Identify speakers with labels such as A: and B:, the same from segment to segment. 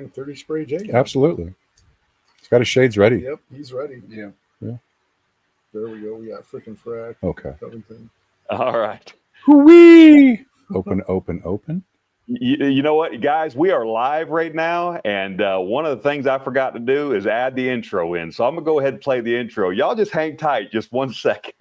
A: bring 30 Spray J in.
B: Absolutely. He's got his shades ready.
A: Yep, he's ready.
C: Yeah.
A: There we go. We got freaking frack.
B: Okay.
A: Everything.
D: All right.
B: Whee! Open.
D: You know what, guys? We are live right now, and one of the things I forgot to do is add the intro in. So I'm going to go ahead and play the intro. Y'all just hang tight just 1 second.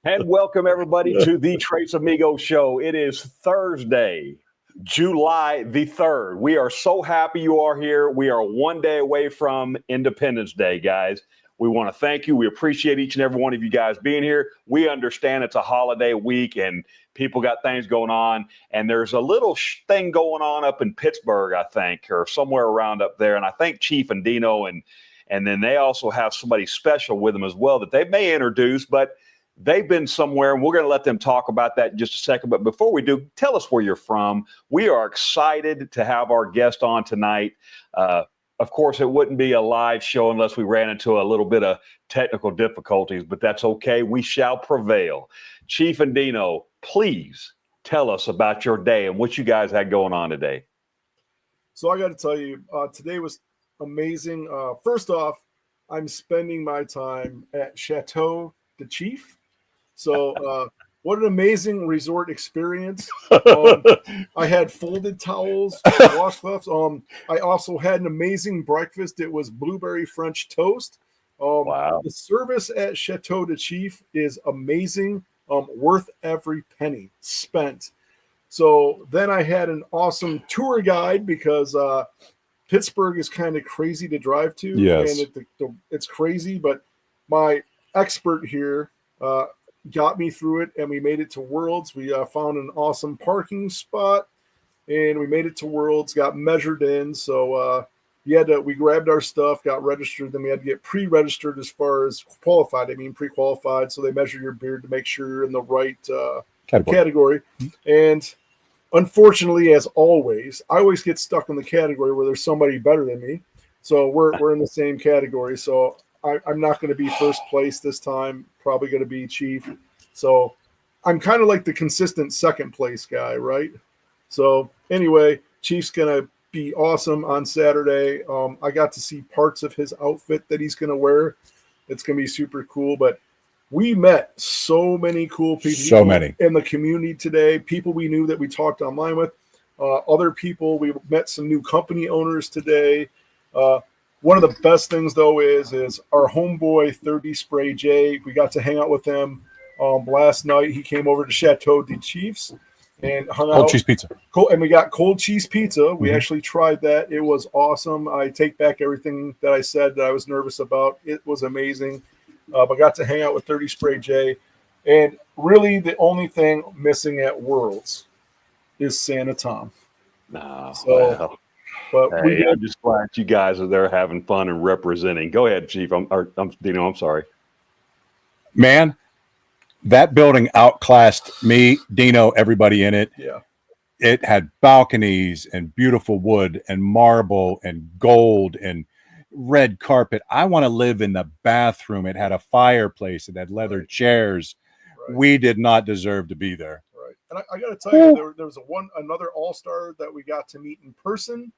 D: And welcome, everybody, to the Trace Amigos show. It is Thursday, July the 3rd. We are so happy you are here. We are 1 day away from Independence Day, guys. We want to thank you. We appreciate each and every one of you guys being here. We understand it's a holiday week and people got things going on. And there's a little thing going on up in Pittsburgh, I think, or somewhere around up there. And I think Chief and Dino and then they also have somebody special with them as well that they may introduce, but they've been somewhere, and we're going to let them talk about that in just a second. But before we do, tell us where you're from. We are excited to have our guest on tonight. Of course, it wouldn't be a live show unless we ran into a little bit of technical difficulties, but that's okay. We shall prevail. Chief and Dino, please tell us about your day and what you guys had going on today.
A: So I got to tell you, today was amazing. First off, I'm spending my time at Chateau de Chief. So what an amazing resort experience. I had folded towels, washcloths. I also had an amazing breakfast. It was blueberry French toast.
D: Wow.
A: The service at Chateau de Chief is amazing, worth every penny spent. So then I had an awesome tour guide because Pittsburgh is kind of crazy to drive to.
B: Yes.
A: And it's crazy, but my expert here got me through it, and we made it to Worlds. We found an awesome parking spot, and we made it to Worlds, got measured in. So we grabbed our stuff, got registered, then we had to get pre-registered as far as qualified. I mean, pre-qualified. So they measure your beard to make sure you're in the right category. And unfortunately, as always, I always get stuck in the category where there's somebody better than me. So we're in the same category. So I'm not going to be first place this time, probably going to be Chief. So I'm kind of like the consistent second place guy, right? So anyway, Chief's going to be awesome on Saturday. I got to see parts of his outfit that he's going to wear. It's going to be super cool. But we met so many cool people in the community today, people we knew that we talked online with, other people. We met some new company owners today. One of the best things, though, is our homeboy 30 Spray J. We got to hang out with him last night. He came over to Chateau de Chiefs and hung out.
B: Cold cheese pizza.
A: And we got cold cheese pizza. We actually tried that. It was awesome. I take back everything that I said that I was nervous about. It was amazing. But got to hang out with 30 Spray J. And really the only thing missing at Worlds is Santa Tom.
D: No,
A: so, but
D: hey, I'm just glad you guys are there having fun and representing. Go ahead, Chief. I'm Dino. I'm sorry.
B: Man, that building outclassed me, Dino, everybody in it.
A: Yeah.
B: It had balconies and beautiful wood and marble and gold and red carpet. I want to live in the bathroom. It had a fireplace. It had leather chairs. Right. We did not deserve to be there.
A: Right. And I got to tell you, there was another all-star that we got to meet in person.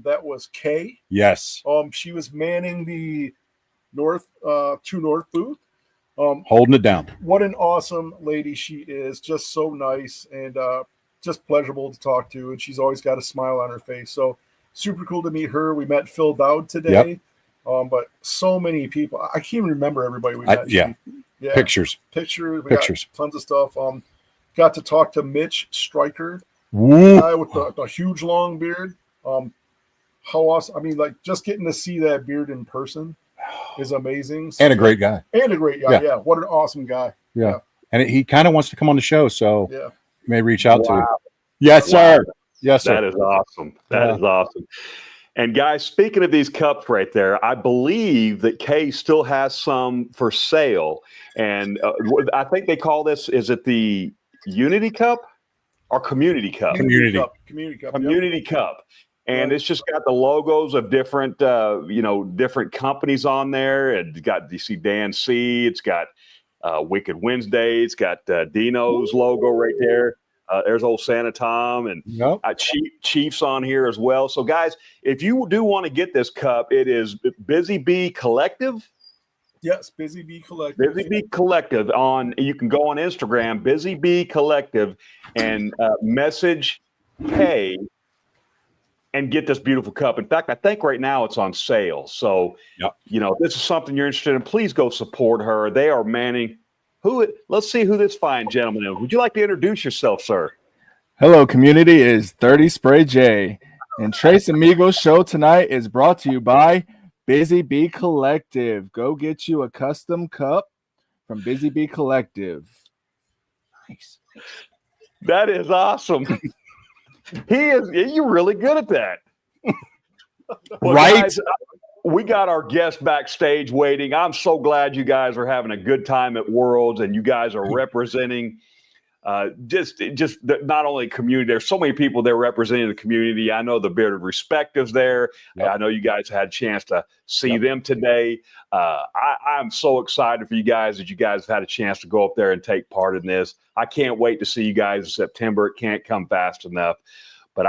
A: That was Kay.
B: Yes.
A: She was manning the True North booth.
B: Holding it down.
A: What an awesome lady she is. Just so nice and just pleasurable to talk to. And she's always got a smile on her face. So super cool to meet her. We met Phil Dowd today. Yep. But so many people. I can't even remember everybody we met.
B: Yeah. Pictures.
A: We got tons of stuff. Got to talk to Mitch Stryker.
B: Woo.
A: Guy with the huge long beard. How awesome. I mean, like, just getting to see that beard in person is amazing. So,
B: and a great guy.
A: Yeah. What an awesome guy.
B: Yeah. And he kind of wants to come on the show, so
A: you
B: may reach out to him. Yes, sir. Yes, sir.
D: That is awesome. That is awesome. And guys, speaking of these cups right there, I believe that Kay still has some for sale. And I think they call this, is it the Unity Cup or Community Cup?
B: Community
D: Cup. And it's just got the logos of different, different companies on there. It's got, you see Dan C. It's got Wicked Wednesday. It's got Dino's logo right there. There's old Santa Tom and Chiefs on here as well. So, guys, if you do want to get this cup, it is Busy Bee Collective.
A: Yes, Busy Bee Collective.
D: Busy Bee Collective you can go on Instagram, Busy Bee Collective, and message Kay and get this beautiful cup. In fact, I think right now it's on sale. So, if this is something you're interested in, please go support her. They are manning. Let's see who this fine gentleman is. Would you like to introduce yourself, sir?
C: Hello, community. It is 30 Spray J. And Trace Amigos show tonight is brought to you by Busy Bee Collective. Go get you a custom cup from Busy Bee Collective.
D: Nice. That is awesome. You're really good at that. Well,
B: right?
D: Guys, we got our guest backstage waiting. I'm so glad you guys are having a good time at Worlds and you guys are representing just not only community. There's so many people there representing the community. I know the Bearded Respect is there. Yep. I know you guys had a chance to see them today. I'm so excited for you guys that you guys have had a chance to go up there and take part in this. I can't wait to see you guys in September. It can't come fast enough. But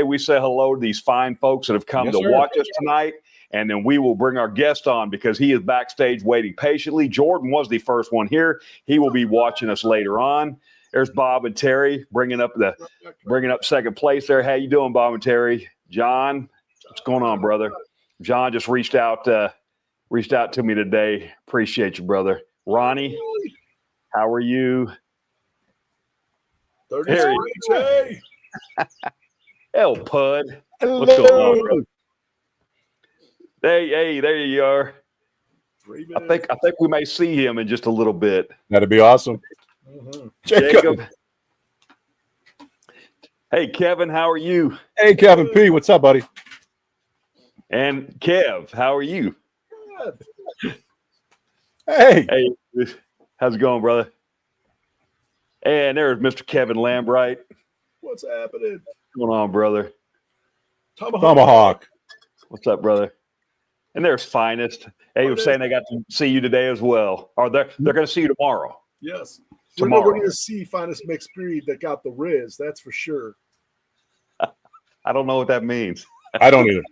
D: we say hello to these fine folks that have come to watch us tonight. And then we will bring our guest on because he is backstage waiting patiently. Jordan was the first one here. He will be watching us later on. There's Bob and Terry bringing up second place there. How you doing, Bob and Terry? John, what's going on, brother? John just reached out to me today. Appreciate you, brother. Ronnie, how are you?
A: 30 J.
D: El Pud. What's going on, brother? Hey, there you are. I think we may see him in just a little bit.
B: That'd be awesome.
A: Mm-hmm.
D: Jacob. Hey, Kevin, how are you?
B: Hey, Kevin P. What's up, buddy?
D: And Kev, how are you?
A: Good.
B: Hey,
D: how's it going, brother? And there's Mr. Kevin Lambright.
A: What's happening?
D: What's going on, brother?
B: Tomahawk.
D: What's up, brother? And there's Finest. Hey, was saying they got to see you today as well. Or they're going to see you tomorrow.
A: Yes.
D: Tomorrow.
A: We're going to see Finest Mixed Breed that got the Riz. That's for sure.
D: I don't know what that means.
B: I don't either.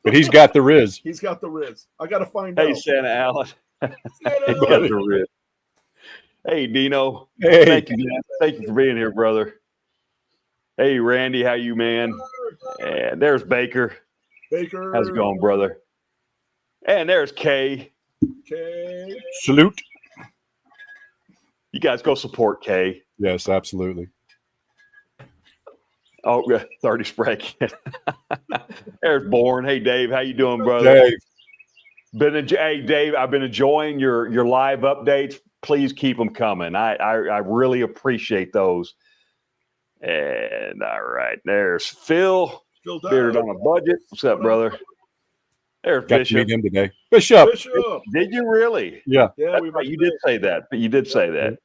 B: But he's got the Riz.
A: He's got the Riz. I got to find out.
D: Hey, Santa Allen.
A: Santa
D: He got the Riz. Hey, Dino.
B: Hey.
D: Thank you, man. Thank you for being here, brother. Hey, Randy. How you, man? And there's Baker. How's it going, brother? And there's Kay.
A: Okay.
B: Salute.
D: You guys go support Kay.
B: Yes, absolutely.
D: Oh, 30 spray. There's Bourne. Hey, Dave. How you doing, brother?
B: Dave.
D: Hey, Dave, I've been enjoying your live updates. Please keep them coming. I really appreciate those. And all right, there's Phil. Bearded on a budget. What's up, brother? There's
B: Got
D: Bishop.
B: to meet him today. Bishop.
D: Did you really?
B: Yeah.
D: Right. You did say that. But you did say that.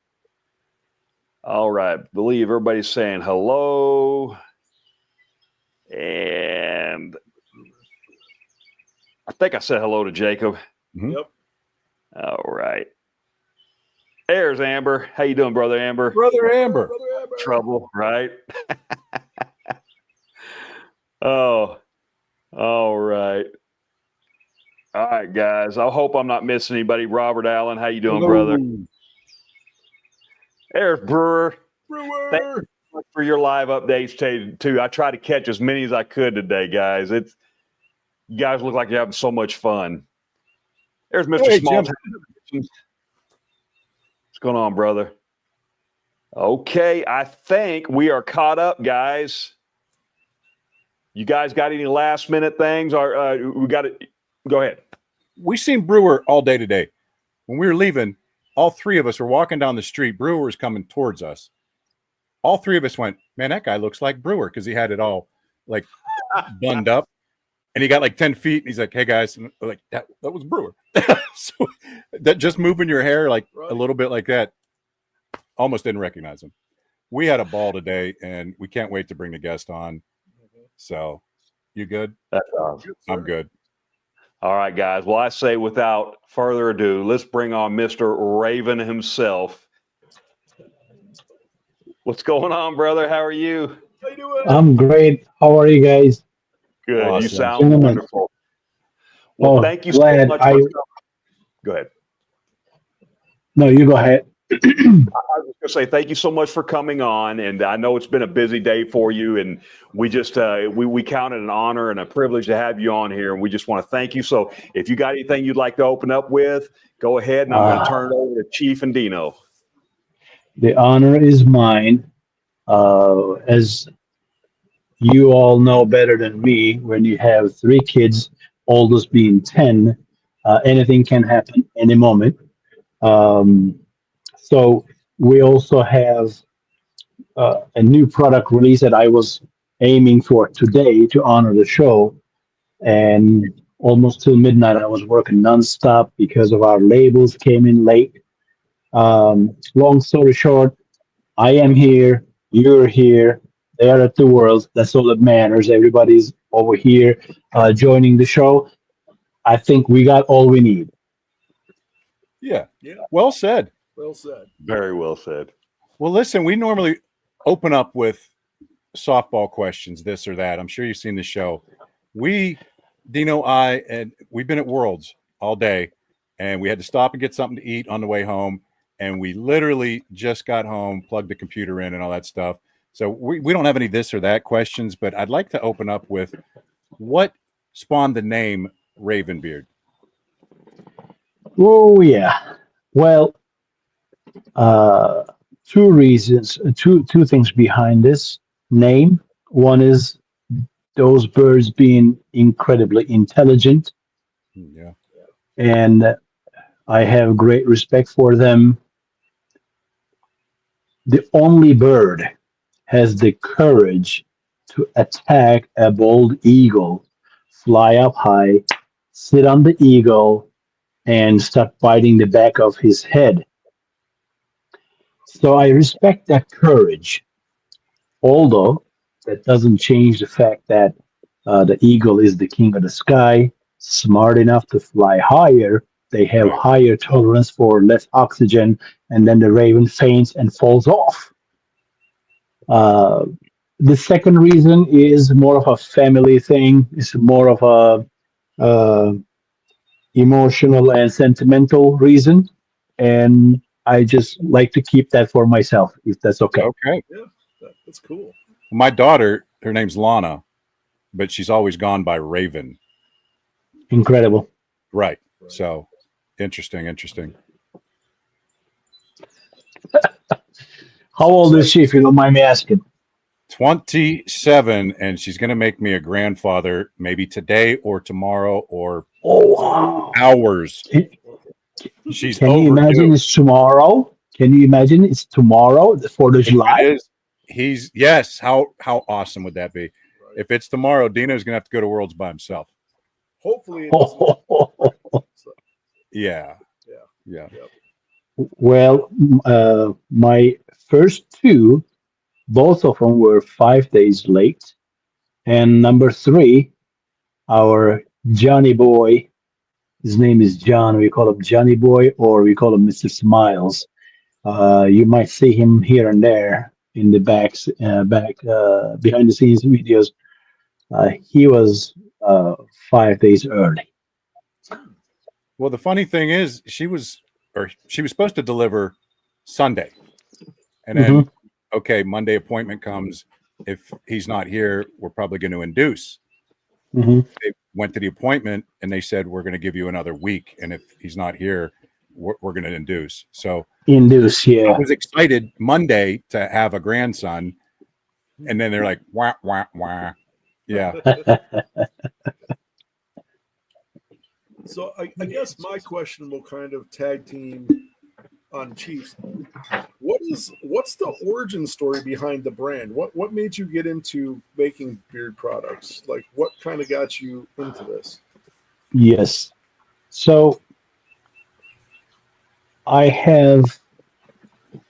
D: All right. Believe everybody's saying hello. And I think I said hello to Jacob.
B: Mm-hmm.
A: Yep.
D: All right. There's Amber. How you doing, brother Amber?
B: Brother Amber.
D: Trouble, right? Oh, all right. All right, guys. I hope I'm not missing anybody. Robert Allen, how you doing, brother? There's Brewer. Thank you so much for your live updates too. I tried to catch as many as I could today, guys. You guys look like you're having so much fun. There's Mr. Small. What's going on, brother? Okay, I think we are caught up, guys. You guys got any last minute things? Or we got it. Go ahead.
B: We seen Brewer all day today. When we were leaving, all three of us were walking down the street. Brewer was coming towards us. All three of us went, man, that guy looks like Brewer because he had it all like bunned up, and he got like 10 feet, and he's like, "Hey guys," and we're like that was Brewer. So that just moving your hair like a little bit like that, almost didn't recognize him. We had a ball today, and we can't wait to bring the guest on. So, you good?
D: That's awesome.
B: I'm good.
D: All right, guys. Well, I say without further ado, let's bring on Mr. Raven himself. What's going on, brother? How are you?
A: How you doing?
E: I'm great. How are you guys?
D: Good.
B: Awesome.
D: You sound
E: Gentlemen.
D: wonderful. Well, thank you so
E: glad
D: much. Go ahead.
E: No, you go ahead.
D: I was just going to say thank you so much for coming on, and I know it's been a busy day for you, and we just we count it an honor and a privilege to have you on here, and we just want to thank you. So if you got anything you'd like to open up with, go ahead, and I'm going to turn it over to Chief and Dino.
E: The honor is mine. As you all know better than me, when you have 3 kids, oldest being 10, anything can happen any moment. So we also have a new product release that I was aiming for today to honor the show. And almost till midnight, I was working nonstop because of our labels came in late. Long story short, I am here, you're here, they are at the Worlds. That's all that matters. Everybody's over here joining the show. I think we got all we need.
B: Yeah. Well said.
A: Well said.
D: Very well said.
B: Well, listen, we normally open up with softball questions, this or that. I'm sure you've seen the show. Dino, and we've been at Worlds all day, and we had to stop and get something to eat on the way home. And we literally just got home, plugged the computer in and all that stuff. So we don't have any this or that questions, but I'd like to open up with what spawned the name Ravenbeard?
E: Oh, yeah. Well, two reasons, two things behind this name. One is those birds being incredibly intelligent,
B: Yeah.
E: and I have great respect for them. The only bird has the courage to attack a bald eagle, fly up high, sit on the eagle, and start biting the back of his head. So I respect that courage, although that doesn't change the fact that the eagle is the king of the sky, smart enough to fly higher. They have
B: Right.
E: higher tolerance for less oxygen, and then the raven faints and falls off. Uh, the second reason is more of a family thing. It's more of a emotional and sentimental reason, and I just like to keep that for myself, if that's okay.
B: Okay.
A: Yeah, that's cool.
B: My daughter, her name's Lana, but she's always gone by Raven.
E: Incredible.
B: Right. So interesting.
E: How old is she, if you don't mind me asking?
B: 27, and she's going to make me a grandfather maybe today or tomorrow or
E: Oh, wow.
B: hours. She's
E: Can you imagine
B: overdue.
E: it's tomorrow? Can you imagine it's tomorrow, the 4th of
B: If
E: July?
B: it is, yes. How awesome would that be? If it's tomorrow, Dino's going to have to go to Worlds by himself.
A: Hopefully, it doesn't.
B: Yeah.
E: Well, my first two, both of them were 5 days late. And number three, our Johnny boy, his name is John. We call him Johnny boy, or we call him Mr. Smiles. You might see him here and there in the back behind the scenes videos. He was 5 days early.
B: Well, the funny thing is, she was supposed to deliver Sunday, and then okay, Monday appointment comes. If he's not here, we're probably going to induce.
E: Mm-hmm.
B: They went to the appointment and they said, we're going to give you another week, and if he's not here, we're going to induce. So
E: Induce, yeah.
B: I was excited Monday to have a grandson, and then they're like, wah wah wah. Yeah.
A: So I guess my question will kind of tag team on Chiefs. What what's the origin story behind the brand? What made you get into making beard products? Like, what kind of got you into this?
E: Yes. So I have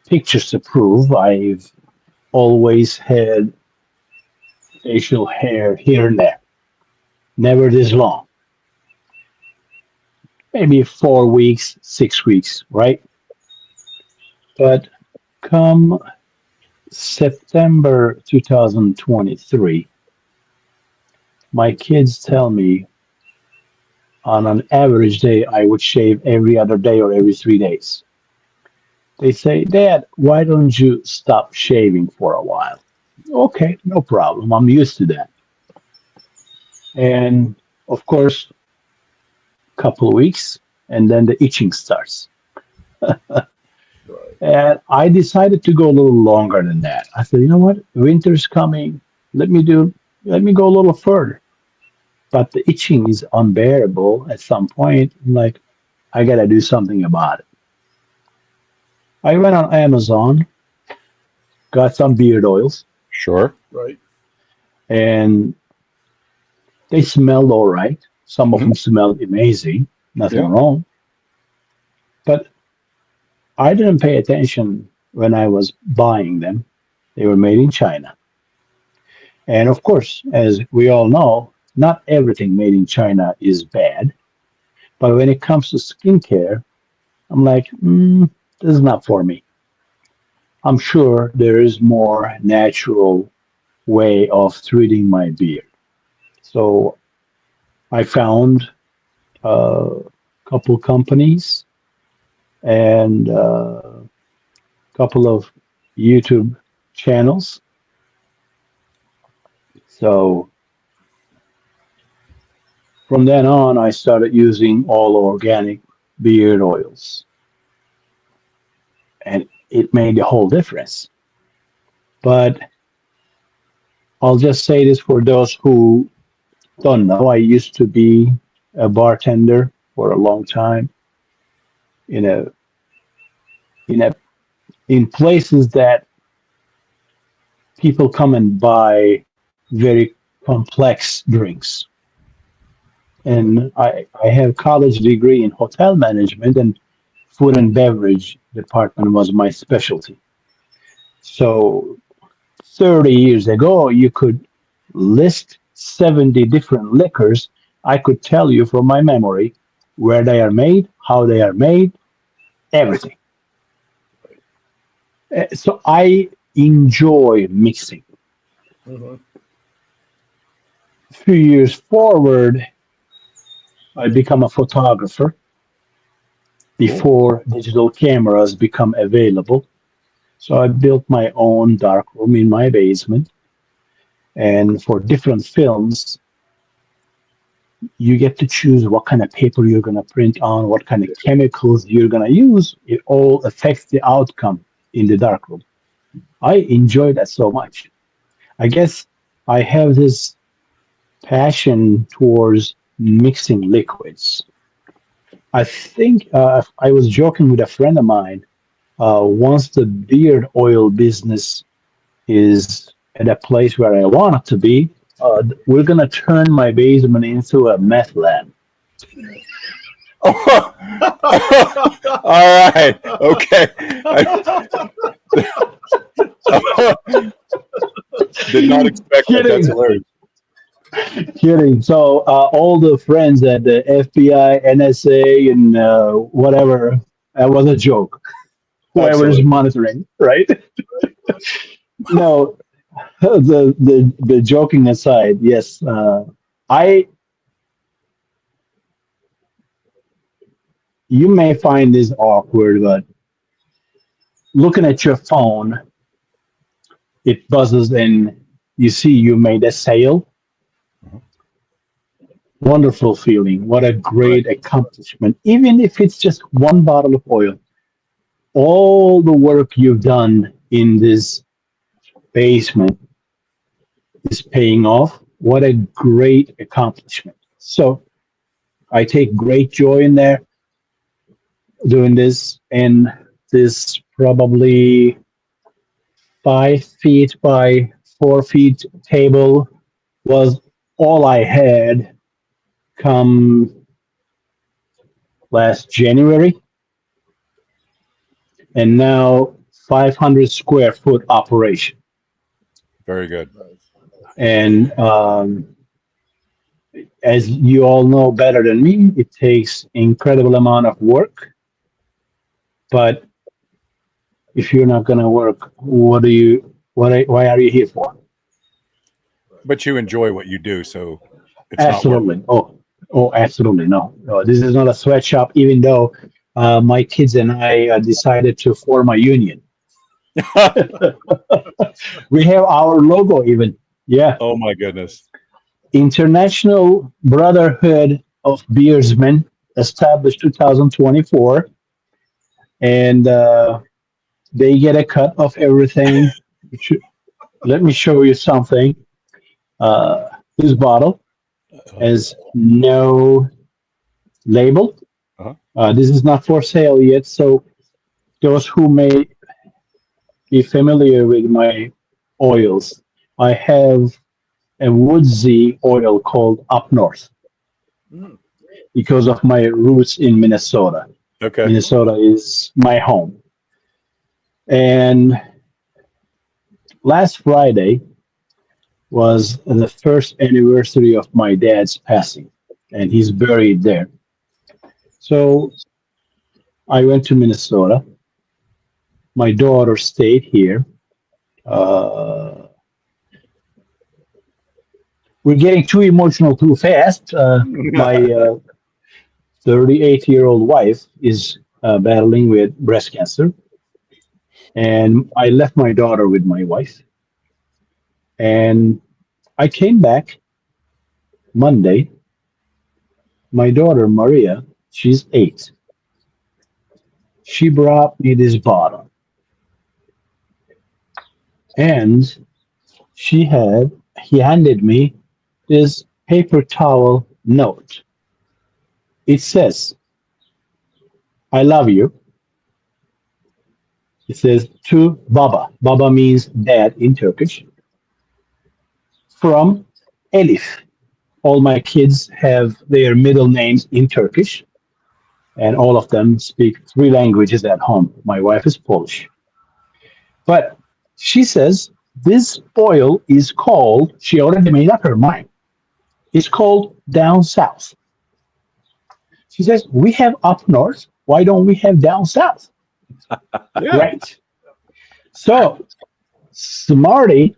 E: pictures to prove. I've always had facial hair here and there, never this long. Maybe 4 weeks, 6 weeks, right? But come September 2023, my kids tell me on an average day I would shave every other day or every 3 days. They say, Dad, why don't you stop shaving for a while? Okay, no problem. I'm used to that. And of course, a couple of weeks, and then the itching starts.
A: Right.
E: And I decided to go a little longer than that. I said, you know what? Winter's coming. Let me do. Let me go a little further. But the itching is unbearable at some point. I'm like, I gotta do something about it. I went on Amazon, got some beard oils,
B: Sure.
A: Right.
E: and they smelled all right. Some of
B: Mhm.
E: them smelled amazing, nothing
B: Yeah.
E: wrong. But I didn't pay attention when I was buying them. They were made in China. And of course, as we all know, not everything made in China is bad. But when it comes to skincare, I'm like, this is not for me. I'm sure there is more natural way of treating my beard. So I found a couple companies and a couple of YouTube channels. So from then on, I started using all organic beard oils, and it made a whole difference. But I'll just say this for those who don't know. I used to be a bartender for a long time in a in a in places that people come and buy very complex drinks. And I have college degree in hotel management, and food and beverage department was my specialty. So 30 years ago, you could list 70 different liquors. I could tell you from my memory where they are made, how they are made, everything. So I enjoy mixing.
A: Hmm.
E: A few years forward, I become a photographer
B: Cool.
E: before digital cameras become available. So I built my own darkroom in my basement. And for different films, you get to choose what kind of paper you're going to print on, what kind of chemicals you're going to use. It all affects the outcome in the darkroom. I enjoy that so much. I guess I have this passion towards mixing liquids. I think I was joking with a friend of mine. Once the beard oil business is at a place where I want it to be, we're gonna turn my basement into a meth lab.
B: All right. Okay. Did not expect that. That's
E: Kidding,
B: hilarious.
E: kidding. So all the friends at the FBI, NSA, and whatever, that was a joke. Whoever is
B: Absolutely.
E: monitoring, right? No, the joking aside, yes, I you may find this awkward, but looking at your phone, it buzzes and you see you made a sale. Wonderful feeling. What a
B: Right.
E: great accomplishment. Even if it's just one bottle of oil, all the work you've done in this basement is paying off. What a great accomplishment. So I take great joy in there doing this. And this probably 5 feet by 4 feet table was all I had come last January, and now 500 square foot operation.
B: Very good.
E: And as you all know better than me, it takes incredible amount of work. But if you're not going to work, why are you here for?
B: But you enjoy what you do, so it's
E: Absolutely.
B: not work.
E: Oh, absolutely. No, this is not a sweatshop, even though my kids and I decided to form a union. We have our logo even. Yeah.
B: Oh my goodness.
E: International Brotherhood of Beersmen, established 2024. And they get a cut of everything. Let me show you something. This bottle has no label.
B: Uh-huh.
E: This is not for sale yet. So those who may be familiar with my oils, I have a woodsy oil called Up North because of my roots in Minnesota.
B: Okay.
E: Minnesota is my home. And last Friday was the first anniversary of my dad's passing, and he's buried there. So I went to Minnesota. My daughter stayed here. Uh, we're getting too emotional too fast. My 38-year-old wife is battling with breast cancer, and I left my daughter with my wife. And I came back Monday. My daughter, Maria, she's 8. She brought me this bottle, and he handed me this paper towel note. It says, I love you. It says to Baba. Baba means dad in Turkish. From Elif. All my kids have their middle names in Turkish, and all of them speak 3 languages at home. My wife is Polish. But she says this oil is called, she already made up her mind. It's called down south. She says, we have up north. Why don't we have down south?
B: Yeah.
E: Right. So, Smarty,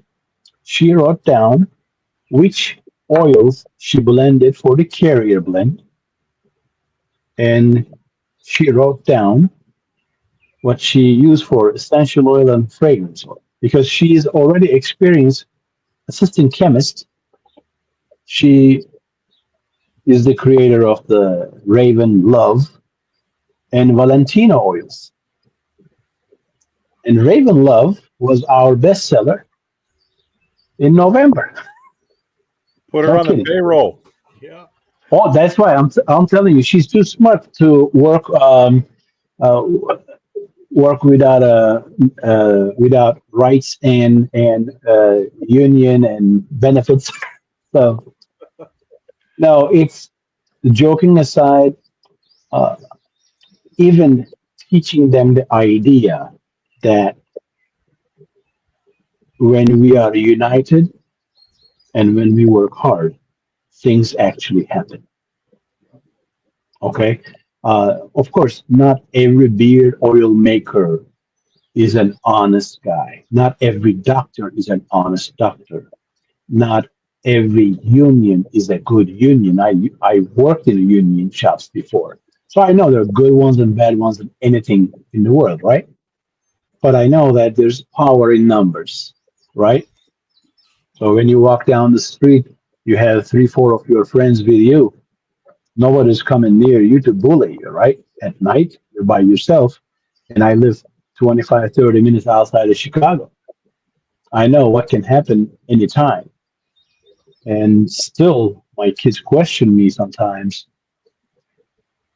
E: she wrote down which oils she blended for the carrier blend. And she wrote down what she used for essential oil and fragrance oil because she is already experienced assistant chemist. She is the creator of the Raven Love and Valentina oils. And Raven Love was our bestseller in November.
B: Put her
E: No
B: on the
E: kidding.
B: payroll.
A: Yeah.
E: Oh, that's why I'm telling you, she's too smart to uh, work without rights and union and benefits. So no, it's joking aside. Uh, Even teaching them the idea that when we are united and when we work hard, things actually happen. Okay. Of course, not every beard oil maker is an honest guy. Not every doctor is an honest doctor. Not every union is a good union. I worked in union shops before. So I know there are good ones and bad ones in anything in the world, right? But I know that there's power in numbers, right? So when you walk down the street, you have 3, 4 of your friends with you. Nobody's coming near you to bully you, right? At night, you're by yourself. And I live 25, 30 minutes outside of Chicago. I know what can happen anytime. And still, my kids question me sometimes,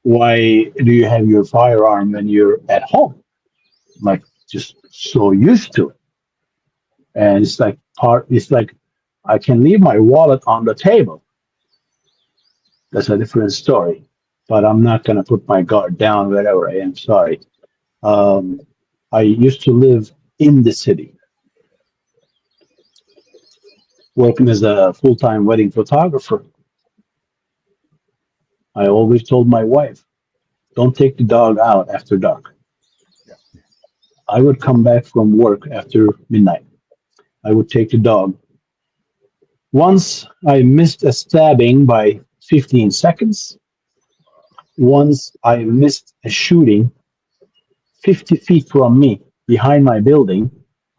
E: why do you have your firearm when you're at home? I'm like, just so used to it. And it's like I can leave my wallet on the table. That's a different story. But I'm not gonna put my guard down wherever I am. Sorry. Um, I used to live in the city, working as a full-time wedding photographer. I always told my wife, don't take the dog out after dark. I would come back from work after midnight. I would take the dog. Once I missed a stabbing by 15 seconds. Once I missed a shooting 50 feet from me behind my building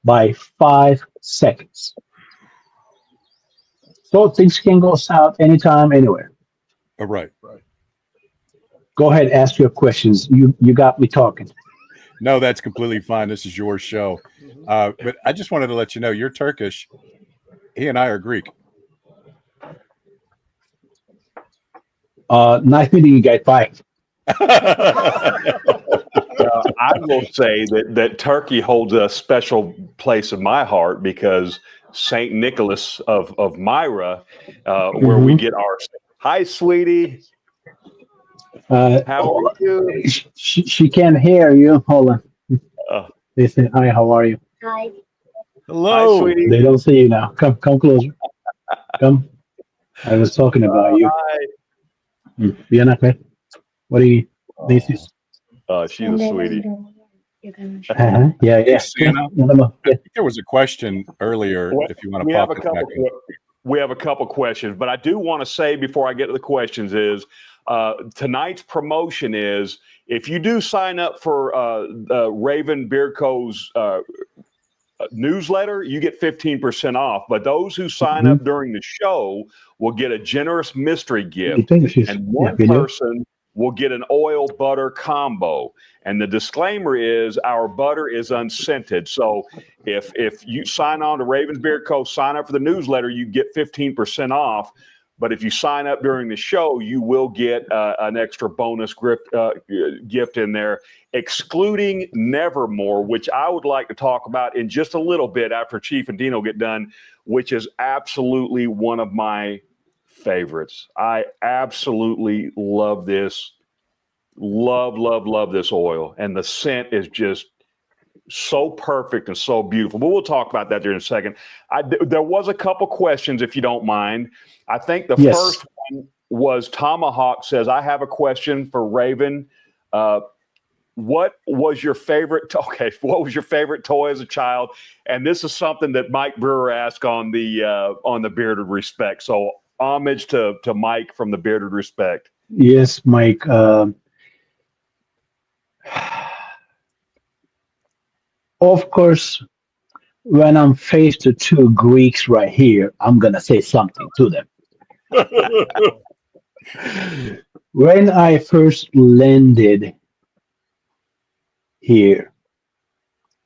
E: by 5 seconds. So things can go south anytime, anywhere.
B: Right.
E: Go ahead, ask your questions. You got me talking.
B: No, that's completely fine. This is your show. But I just wanted to let you know you're Turkish. He and I are Greek.
E: Nice meeting you guys. Bye.
D: I will say that Turkey holds a special place in my heart because Saint Nicholas of Myra, where we get our hi, sweetie. How are you?
E: She can't hear you. Hold on. They say hi. How are you?
F: Hi.
B: Hello.
D: Hi, sweetie.
E: They don't see you now. Come closer. Come. I was talking about you.
D: Hi.
E: Bien acá. What do you? This is.
D: She's a sweetie.
E: Yeah.
B: Hey, Santa,
E: Yeah.
B: I think there was a question earlier.
D: Well,
B: if you want to
D: we
B: pop
D: have a
B: it back
D: couple.
B: in.
D: We have a couple questions, but I do want to say before I get to the questions is tonight's promotion is if you do sign up for Raven Beardco's newsletter, you get 15% off. But those who sign up during the show will get a generous mystery gift, and one person will get an oil butter combo. And the disclaimer is our butter is unscented. So if you sign on to Ravens Beard Co., sign up for the newsletter, you get 15% off. But if you sign up during the show, you will get an extra bonus gift in there, excluding Nevermore, which I would like to talk about in just a little bit after Chief and Dino get done, which is absolutely one of my favorites. I absolutely love this. Love this oil. And the scent is just so perfect and so beautiful. But we'll talk about that during a second. There was a couple questions, if you don't mind. I think the first one was Tomahawk says, I have a question for Raven. What was your favorite? Okay, what was your favorite toy as a child? And this is something that Mike Brewer asked on the Bearded Respect. So homage to Mike from the Bearded Respect.
E: Yes, Mike. Of course, when I'm faced with two Greeks right here, I'm gonna say something to them. When I first landed here,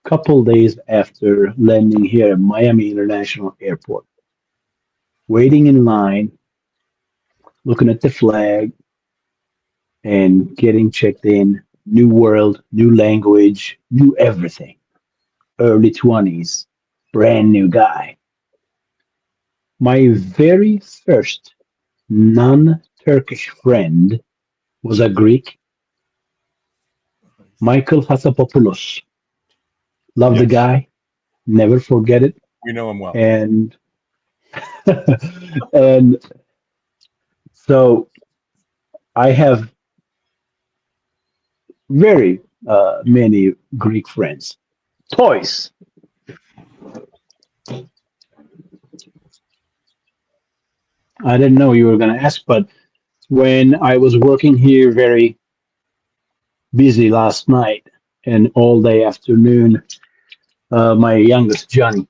E: couple days after landing here at Miami International Airport, waiting in line, looking at the flag, and getting checked in, new world, new language, new everything. Early 20s, brand new guy. My very first non-Turkish friend was a Greek, Michael Hassapopoulos. Love the guy, never forget it.
B: We know him well.
E: And and so I have very many Greek friends. Toys. I didn't know you were going to ask, but when I was working here very busy last night and all day afternoon, my youngest Johnny,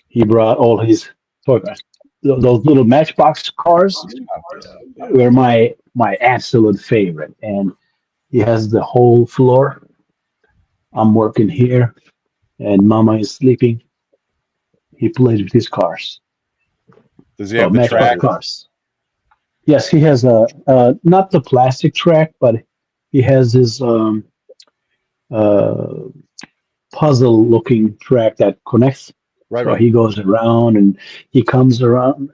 E: he brought all his toy cars. Those little Matchbox cars were my absolute favorite, and he has the whole floor. I'm working here, and Mama is sleeping. He plays with his cars.
B: Does he have the
E: Matchbox
B: track?
E: cars. Yes, he has a not the plastic track, but he has his puzzle-looking track that connects.
B: Right,
E: So
B: right.
E: he goes around and he comes around.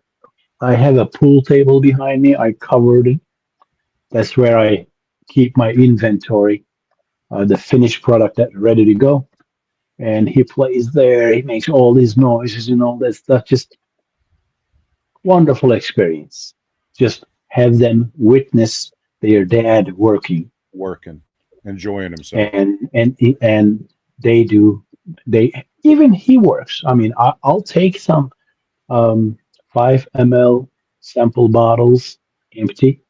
E: I have a pool table behind me. I covered it. That's where I keep my inventory, the finished product that's ready to go. And he plays there. He makes all these noises and all that stuff. Just wonderful experience. Just have them witness their dad working,
B: Working, enjoying himself.
E: and they do. They even he works. I mean, I'll take some 5 ml sample bottles, empty.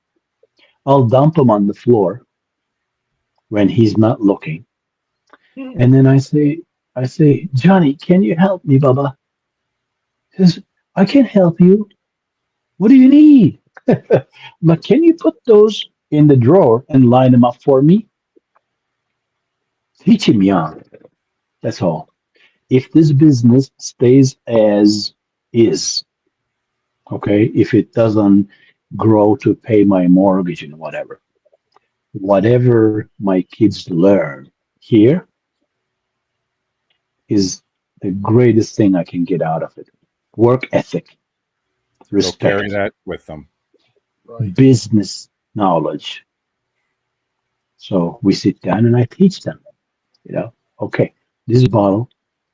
E: I'll dump them on the floor when he's not looking, and then I say, Johnny, can you help me, Baba? He says, I can help you. What do you need? But can you put those in the drawer and line them up for me? Teach him young. That's all. If this business stays as is, okay, if it doesn't grow to pay my mortgage and whatever my kids learn here is the greatest thing I can get out of it. Work ethic,
B: They'll carry
E: respect,
B: that with them.
A: Right.
E: business knowledge. So we sit down and I teach them, okay, this bottle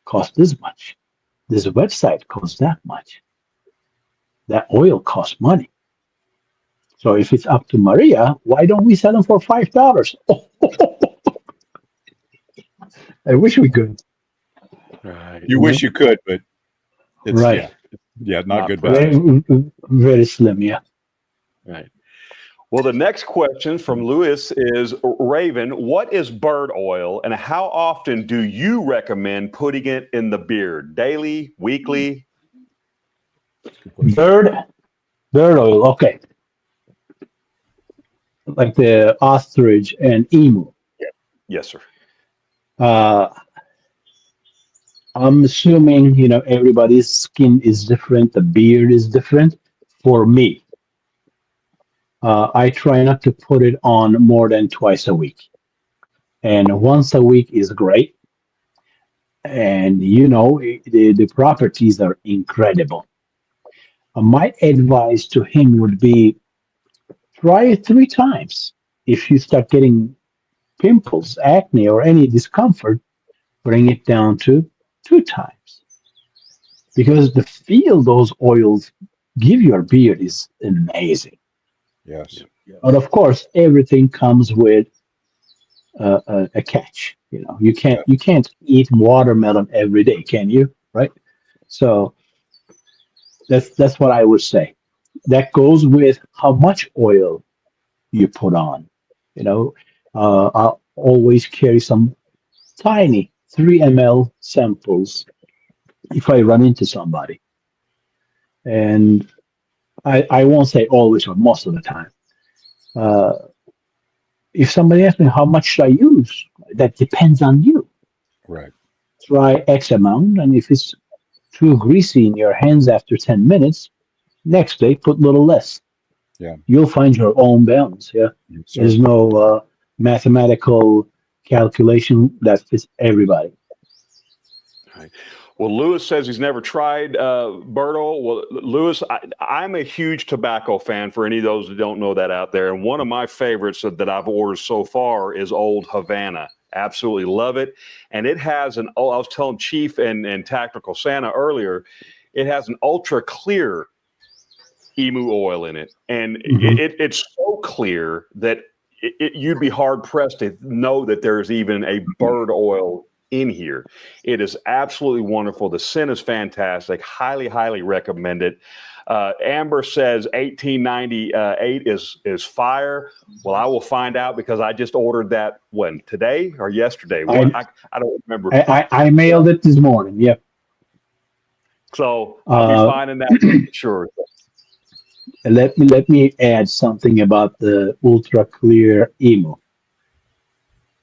E: costs this much. This website costs that much. That oil costs money. So if it's up to Maria, why don't we sell them for $5? I wish we could.
D: Right.
B: You wish you could, but it's
E: Right.
B: not
D: Not
B: good
D: practical.
B: business.
E: Very slim, yeah.
D: Right. Well, the next question from Lewis is, Raven, what is bird oil and how often do you recommend putting it in the beard? Daily, weekly?
B: Good question.
E: Bird oil, okay. Like the ostrich and emu.
D: Yes, sir.
E: Uh, I'm assuming, everybody's skin is different, the beard is different. For me, I try not to put it on more than twice a week. And once a week is great. And, the properties are incredible. My advice to him would be try it 3 times. If you start getting pimples, acne, or any discomfort, bring it down to 2 times. Because the feel those oils give your beard is amazing.
B: Yes.
E: But of course, everything comes with a catch. You can't
B: Yeah.
E: you can't eat watermelon every day, can you? Right? So that's what I would say. That goes with how much oil you put on. I'll always carry some tiny 3 ml samples if I run into somebody. And I won't say always, but most of the time. Uh, if somebody asks me how much should I use, that depends on you.
B: Right.
E: Try X amount, and if it's too greasy in your hands after 10 minutes, next day put a little less.
B: Yeah.
E: You'll find your own balance. Yeah.
B: Yes, sir.
E: There's no mathematical calculation that fits everybody.
D: Right. Well, Lewis says he's never tried bird oil. Well, Lewis, I'm a huge tobacco fan for any of those that don't know that out there. And one of my favorites that I've ordered so far is Old Havana. Absolutely love it. And it has I was telling Chief and Tactical Santa earlier, it has an ultra clear emu oil in it. And it's so clear that you'd be hard pressed to know that there's even a bird oil in here. It is absolutely wonderful. The scent is fantastic. Highly, highly recommend it. Amber says 1898 is fire. Well, I will find out because I just ordered that today or yesterday. I don't remember.
E: I mailed it this morning. Yep.
D: So I'll be finding that for sure.
E: Let me add something about the ultra clear emu.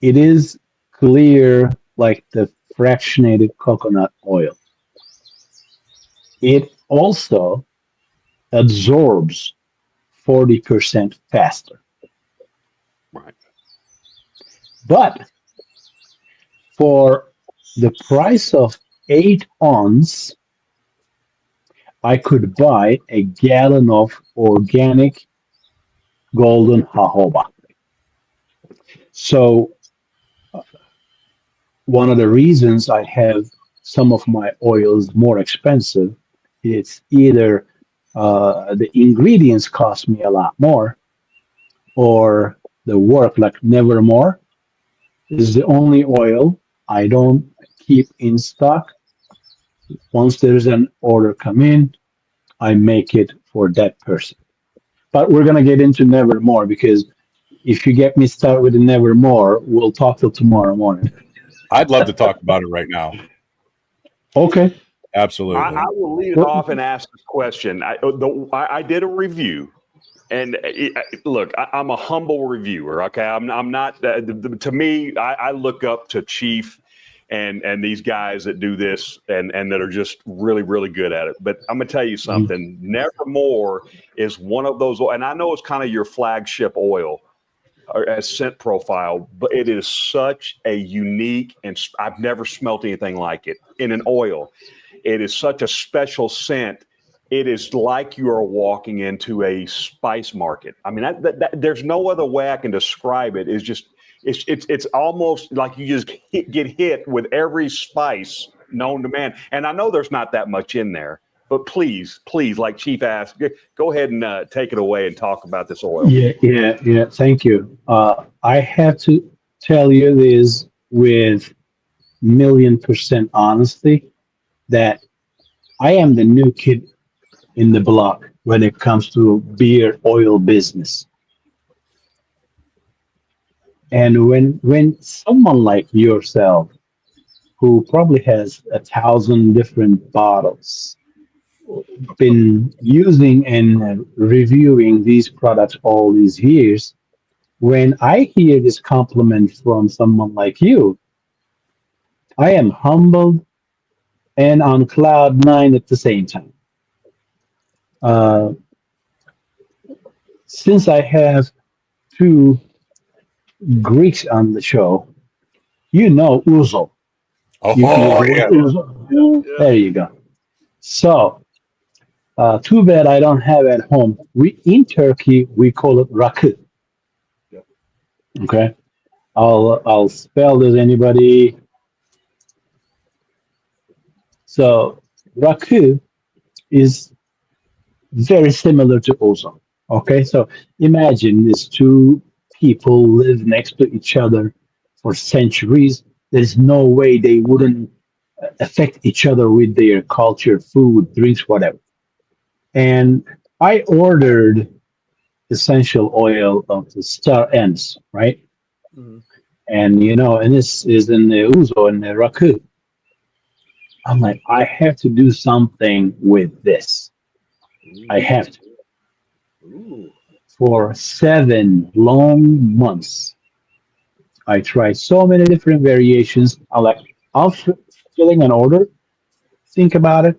E: It is clear like the fractionated coconut oil. It also absorbs 40% faster.
D: Right.
E: But for the price of 8 ounce, I could buy a gallon of organic golden jojoba. So one of the reasons I have some of my oils more expensive, it's either the ingredients cost me a lot more, or the work, like Nevermore, is the only oil I don't keep in stock. Once there's an order come in, I make it for that person. But we're gonna get into Nevermore because if you get me started with the Nevermore, we'll talk till tomorrow morning.
B: I'd love to talk about it right now.
E: Okay.
B: Absolutely.
D: I will lead it off and ask this question. I did a review, and look, I'm a humble reviewer. Okay, I'm not. To me, I look up to Chief and these guys that do this and that are just really, really good at it. But I'm gonna tell you something. Nevermore is one of those, and I know it's kind of your flagship oil or as scent profile, but it is such a unique, and I've never smelt anything like it in an oil. It is such a special scent. It is like you are walking into a spice market. I mean, there's no other way I can describe it. It's just, it's almost like you just get hit with every spice known to man. And I know there's not that much in there, but please, like Chief asked, go ahead and take it away and talk about this oil.
E: Yeah. Thank you. I have to tell you this with 1,000,000% honesty that I am the new kid in the block when it comes to beer oil business. And when someone like yourself, who probably has 1,000 different bottles, been using and reviewing these products all these years, when I hear this compliment from someone like you, I am humbled and on cloud nine at the same time. Uh, since I have two Greeks on the show, you know Uzo.
B: Oh,
E: You go with
B: yeah.
E: Uzo. There you go. So, too bad I don't have at home. We in Turkey we call it rakı. Okay, I'll spell this. Anybody? So rakı is very similar to ozone. Okay, so imagine these two people live next to each other for centuries. There's no way they wouldn't affect each other with their culture, food, drinks, whatever. And I ordered essential oil of the star anise, right?
A: Mhm.
E: And and this is in the Uzo and the Raku. I'm like, I have to do something with this. I have to.
A: Ooh.
E: For 7 long months, I tried so many different variations. I'm like, I'm filling an order, think about it.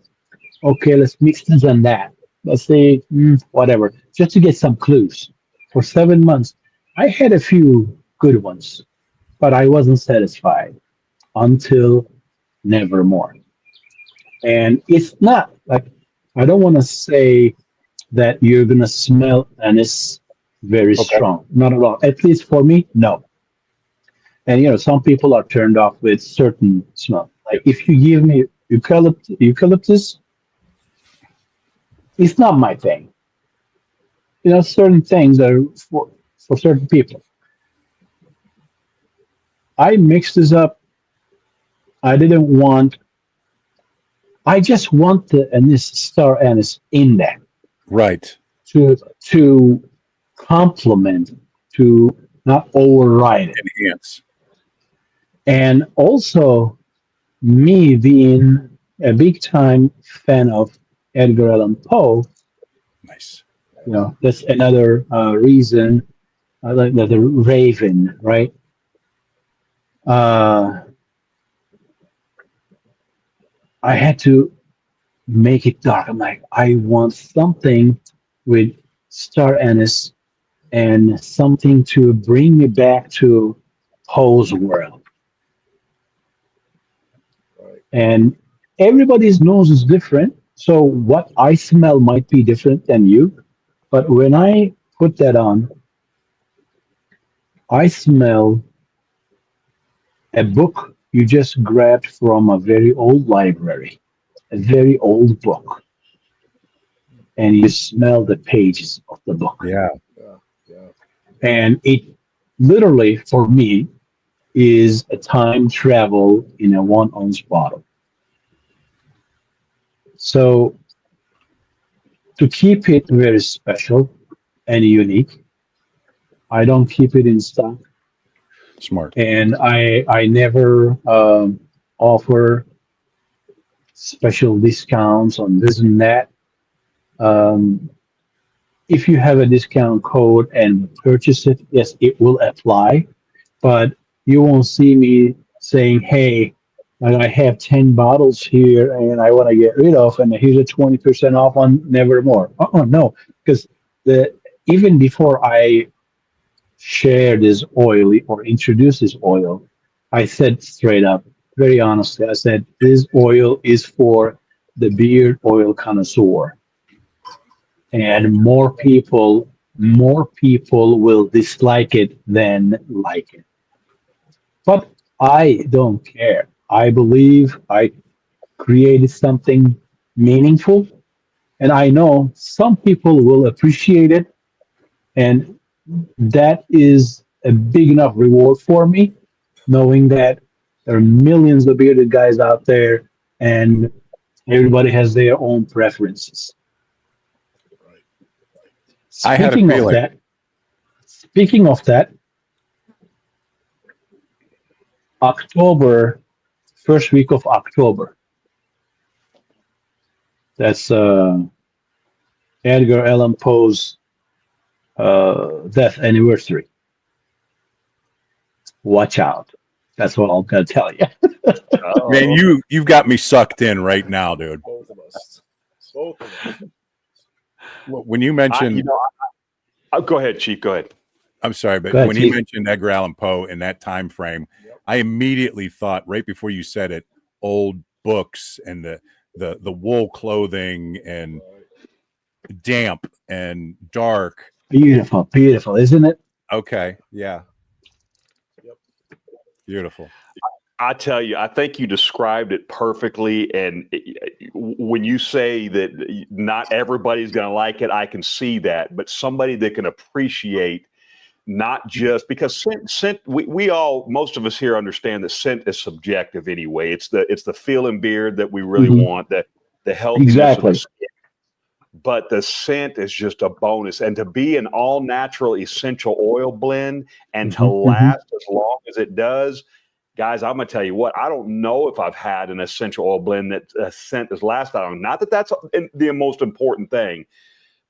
E: Okay, let's mix this and that. Let's say whatever, just to get some clues. For 7 months, I had a few good ones, but I wasn't satisfied until Nevermore. And it's not like I don't want to say that you're gonna smell and it's very
B: Okay.
E: strong. Not at all. At least for me, no. And some people are turned off with certain smell. Like if you give me eucalyptus, it's not my thing. Certain things are for certain people. I mixed this up. I didn't want. I just want the anise star anise in there
B: Right.
E: to complement, to not override it.
B: Enhance.
E: And also, me being a big time fan of Edgar Allan Poe,
B: Nice.
E: that's another reason I like the Raven, right? Uh, I had to make it dark. I'm like, I want something with star anise and something to bring me back to Poe's world. And everybody's nose is different. So what I smell might be different than you. But when I put that on, I smell a book you just grabbed from a very old library, a very old book, and you smell the pages of the book.
B: Yeah.
A: Yeah. Yeah.
E: And it literally, for me, is a time travel in a 1 ounce bottle. So to keep it very special and unique, I don't keep it in stock,
B: Smart.
E: and I never offer special discounts on this and that. Um, if you have a discount code and purchase it, yes, it will apply, but you won't see me saying, "Hey, I have 10 bottles here and I want to get rid of, and here's a 20% off on Nevermore." No, because the even before I share this oil or introduce this oil, I said straight up, very honestly, I said this oil is for the beard oil connoisseur, and more people will dislike it than like it. But I don't care. I believe I created something meaningful, and I know some people will appreciate it, and that is a big enough reward for me, knowing that there are millions of bearded guys out there, and everybody has their own preferences.
A: Right.
B: I had a
E: Speaking of
B: feeling.
E: that, speaking of that, October, first week of October, that's Edgar Allan Poe's death anniversary. Watch out. That's what I'm gonna tell you.
B: Man,
D: Oh,
B: you've got me sucked in right now, dude.
A: Both of us. Both of us.
B: When you
D: I,
B: mentioned,
D: go ahead, Chief. Go ahead.
B: I'm sorry,
E: Go
B: but
E: ahead,
B: when you
E: Chief.
B: mentioned Edgar Allan Poe in that time frame,
A: Yep.
B: I immediately thought right before you said it, old books and the wool clothing and
A: Right.
B: damp and dark.
E: Beautiful, beautiful, isn't it?
B: Okay, yeah,
A: Yep.
B: beautiful.
D: I tell you, I think you described it perfectly. And when you say that not everybody's going to like it, I can see that. But somebody that can appreciate not just because scent we all, most of us here understand that scent is subjective anyway. It's the feeling beard that we really
E: Mhm.
D: want, the healthiness of the
E: Exactly.
D: skin. But the scent is just a bonus. And to be an all natural essential oil blend and to
E: Hmm.
D: last as long as it does, guys, I'm going to tell you what, I don't know if I've had an essential oil blend that scent has lasted on. Not that that's the most important thing,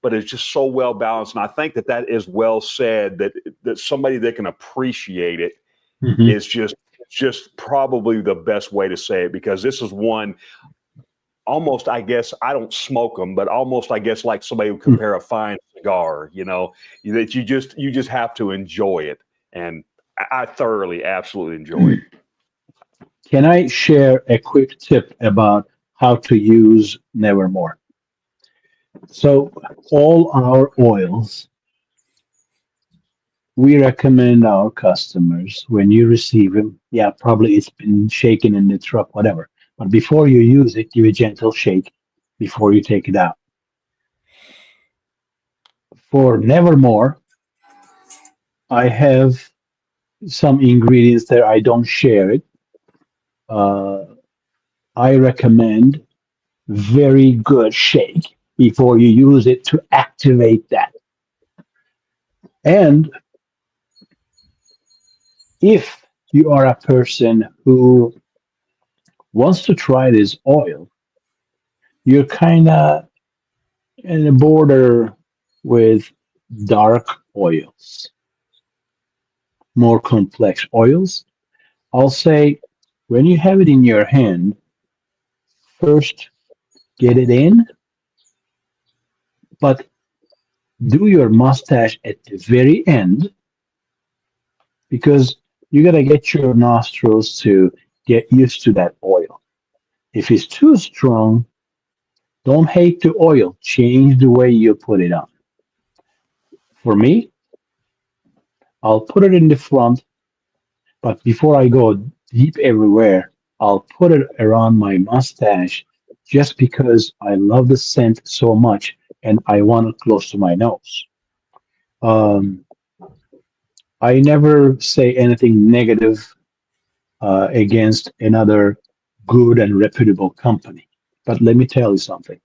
D: but it's just so well balanced. And I think that is well said, that somebody that can appreciate it
E: Hmm.
D: is just probably the best way to say it, because this is one almost, I guess, I don't smoke them, but almost, I guess, like somebody would compare a fine cigar, that you just have to enjoy it. And I thoroughly, absolutely enjoy it.
E: Can I share a quick tip about how to use Nevermore? So, all our oils, we recommend our customers when you receive them, yeah, probably it's been shaken in the truck, whatever. But before you use it, give a gentle shake before you take it out. For Nevermore, I have some ingredients that I don't share it. Uh, I recommend very good shake before you use it to activate that. And if you are a person who wants to try this oil, you're kind of in the border with dark oils, more complex oils. I'll say when you have it in your hand, first get it in, but do your mustache at the very end because you got to get your nostrils to get used to that oil. If it's too strong, don't hate the oil. Change the way you put it on. For me, I'll put it in the front, but before I go deep everywhere, I'll put it around my mustache just because I love the scent so much and I want it close to my nose. Um, I never say anything negative against another good and reputable company. But let me tell you something.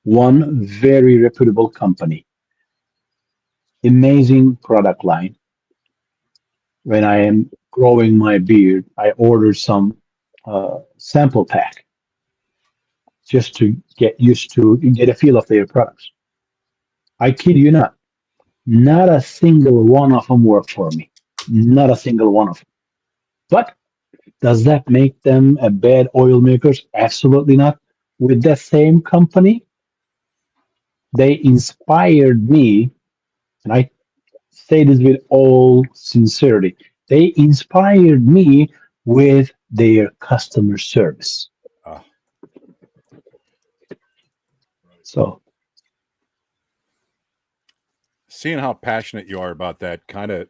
E: One very reputable company, amazing product line. When I am growing my beard, I ordered some sample pack just to get used to get a feel of their products. I kid you not, not a single one of them worked for me. Not a single one of them. But does that make them a bad oil makers? Absolutely not. With that same company, they inspired me, and I say this with all sincerity. They inspired me with their customer service.
B: Ah,
E: So
B: seeing how passionate you are about that kind of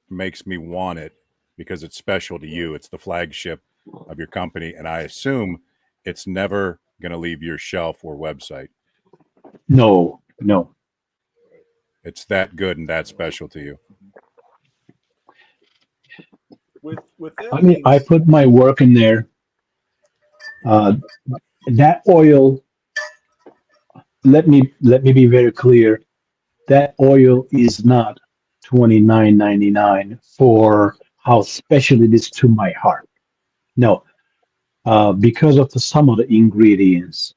B: makes me want it because it's special to you. It's the flagship of your company, and I assume it's never going to leave your shelf or website.
E: no, no.
B: It's that good and that special to you.
A: With that
E: I mean,
A: being
E: I put my work in there. Uh, that oil. Let me be very clear. That oil is not $29.99 for how special it is to my heart. No, because of some of the ingredients,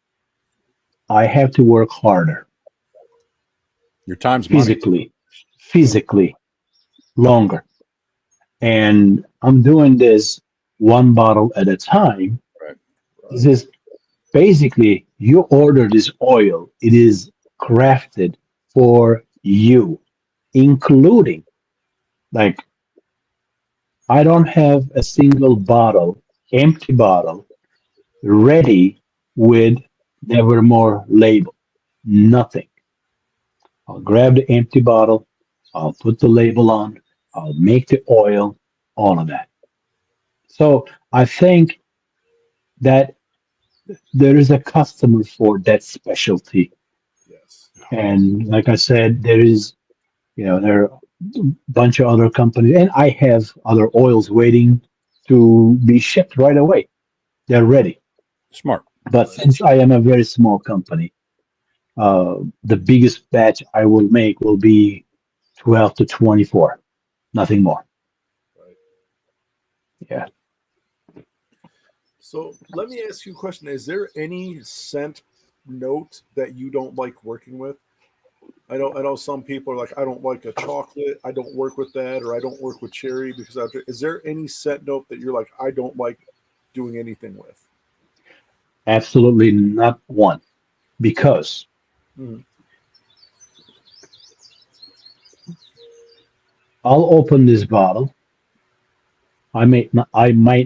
E: I have to work harder,
B: Your time's money.
E: physically longer. And I'm doing this one bottle at a time.
B: Right.
E: This is basically you order this oil, it is crafted for you, including like I don't have a single bottle, empty bottle, ready with Nevermore label. Nothing. I'll grab the empty bottle, I'll put the label on, I'll make the oil, all of that. So I think that there is a customer for that specialty.
A: yes,
E: And like I said, there are a bunch of other companies, and I have other oils waiting to be shipped right away. They're ready.
B: Smart.
E: But since I am a very small company, the biggest batch I will make will be 12 to 24, nothing more.
A: right.
E: Yeah.
A: So let me ask you a question: is there any scent note that you don't like working with? I know some people are like, I don't like a chocolate, I don't work with that, or I don't work with cherry because after. Is there any scent note that you're like, I don't like doing anything with?
E: Absolutely not one. Because
A: Mhm.
E: I'll open this bottle. I might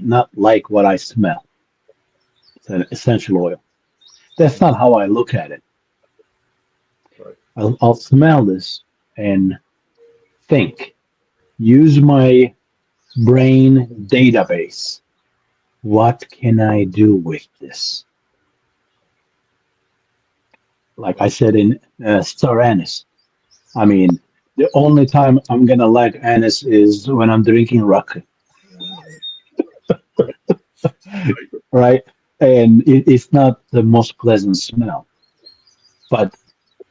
E: not like what I smell. It's an essential oil. That's not how I look at it.
A: Right.
E: I'll smell this and think, use my brain database. What can I do with this? Like I said in Star Anise, I mean, the only time I'm gonna like anise is when I'm drinking rak, right? And it's not the most pleasant smell, but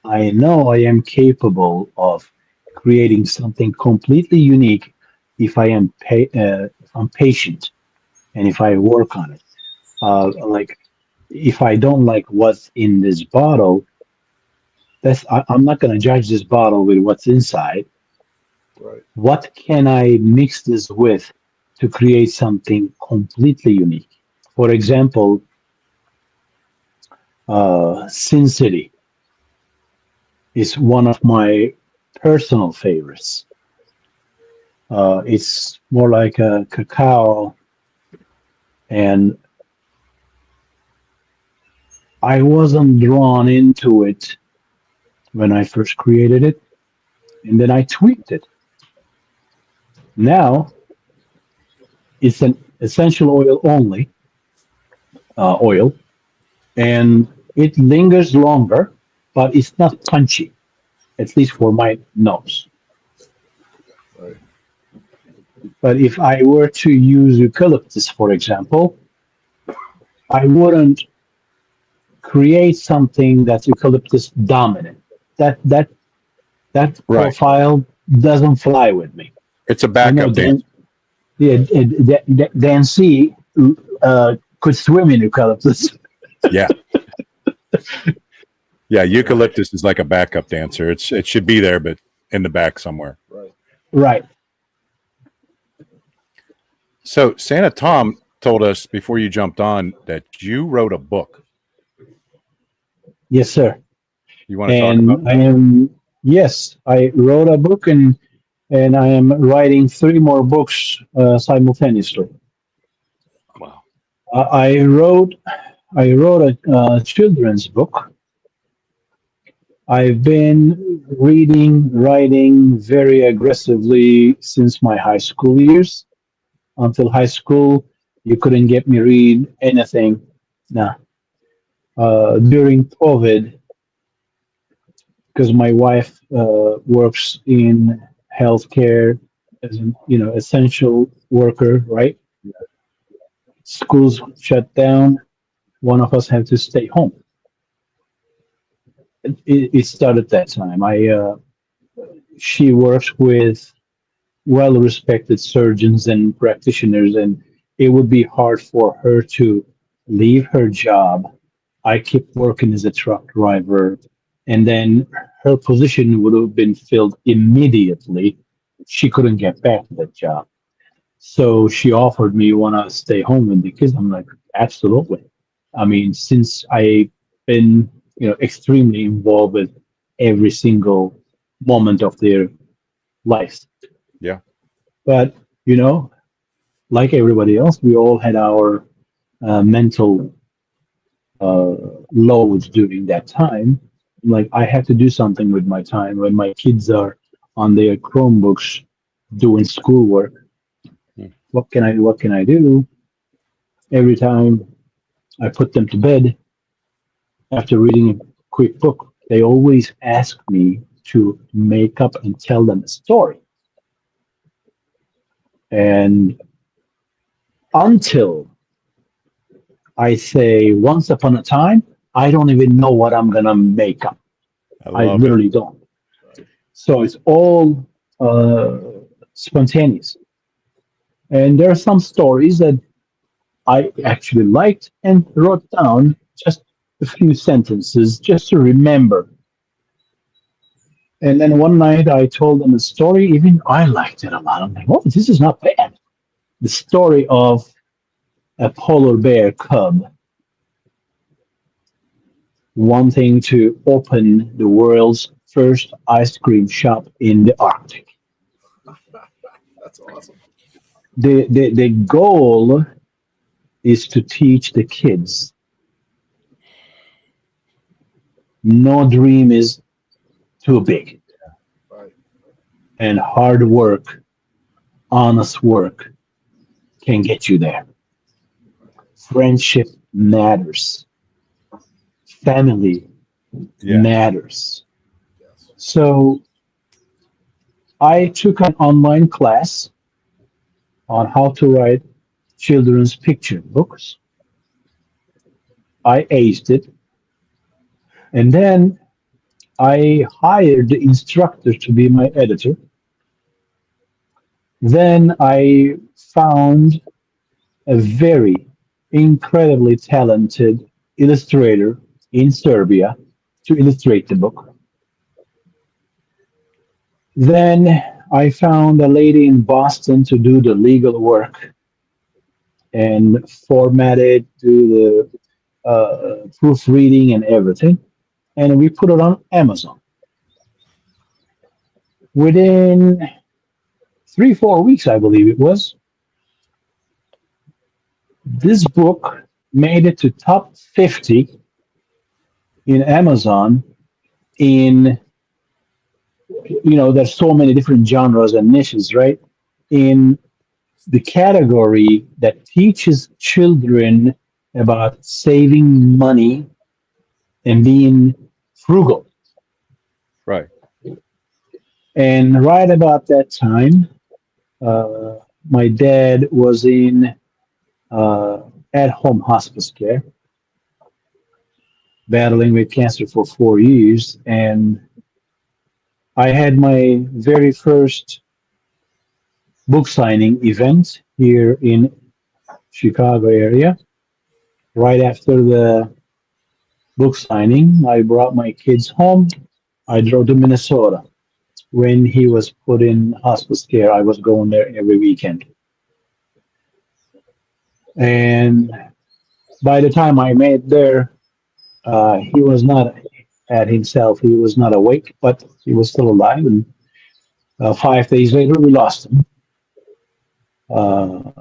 E: I know I am capable of creating something completely unique if I'm patient and if I work on it. Like if I don't like what's in this bottle, I'm not going to judge this bottle with what's inside.
A: Right.
E: What can I mix this with to create something completely unique? For example, Sin City is one of my personal favorites. It's more like a cacao and I wasn't drawn into it when I first created it, and then I tweaked it. Now it's an essential oil only oil, and it lingers longer, but it's not punchy, at least for my nose.
A: Right.
E: But if I were to use eucalyptus, for example, I wouldn't create something that's eucalyptus dominant. That
B: Right.
E: profile doesn't fly with me.
B: It's a
E: I know
B: backup dance.
E: Dan C could swim in eucalyptus.
B: Yeah. Yeah, eucalyptus is like a backup dancer. It should be there, but in the back somewhere.
A: Right.
E: Right.
B: So Santa Tom told us before you jumped on that you wrote a book.
E: Yes, sir.
B: You want to talk about that?
E: I wrote a book, and I am writing 3 more books simultaneously.
D: Wow.
E: I wrote a children's book. I've been writing very aggressively since my high school years. Until high school, you couldn't get me read anything. Nah. During COVID, because my wife works in healthcare as an essential worker, right? Schools shut down. One of us had to stay home. It started that time. She works with well-respected surgeons and practitioners, and it would be hard for her to leave her job. I kept working as a truck driver, and then her position would have been filled immediately. She couldn't get back to that job. So she offered me, "Want to stay home with the kids?" I'm like, absolutely. I mean, since I've been, extremely involved with every single moment of their lives.
B: Yeah.
E: But, like everybody else, we all had our mental uh, loads during that time. Like, I have to do something with my time when my kids are on their Chromebooks doing schoolwork.
B: Hmm.
E: What can I do? Every time I put them to bed after reading a quick book, they always ask me to make up and tell them a story. And until I say once upon a time, I don't even know what I'm gonna make up. I
B: love it.
E: literally don't. So it's all uh, spontaneous. And there are some stories that I actually liked and wrote down just a few sentences just to remember. And then one night I told them a story, even I liked it a lot. I'm like, oh, this is not bad. The story of a polar bear cub wanting to open the world's first ice cream shop in the Arctic.
A: That's awesome.
E: The goal is to teach the kids no dream is too big,
A: Right.
E: and hard work, honest work can get you there. Friendship matters, family
B: Yeah.
E: matters.
A: Yes.
E: So I took an online class on how to write children's picture books. I aced it, and then I hired the instructor to be my editor. Then I found a very incredibly talented illustrator in Serbia to illustrate the book. Then I found a lady in Boston to do the legal work and format it, do the proofreading and everything. And we put it on Amazon. Within 3, 4 weeks, I believe it was, this book made it to top 50 in Amazon in, there's so many different genres and niches, right? In the category that teaches children about saving money and being frugal.
B: Right.
E: And right about that time, uh, my dad was in uh, at-home hospice care, battling with cancer for 4 years, and I had my very first book signing event here in Chicago area. Right after the book signing, I brought my kids home. I drove to Minnesota. When he was put in hospice care, I was going there every weekend. And by the time I made there, he was not at himself. He was not awake, but he was still alive. And 5 days later, we lost him. Uh,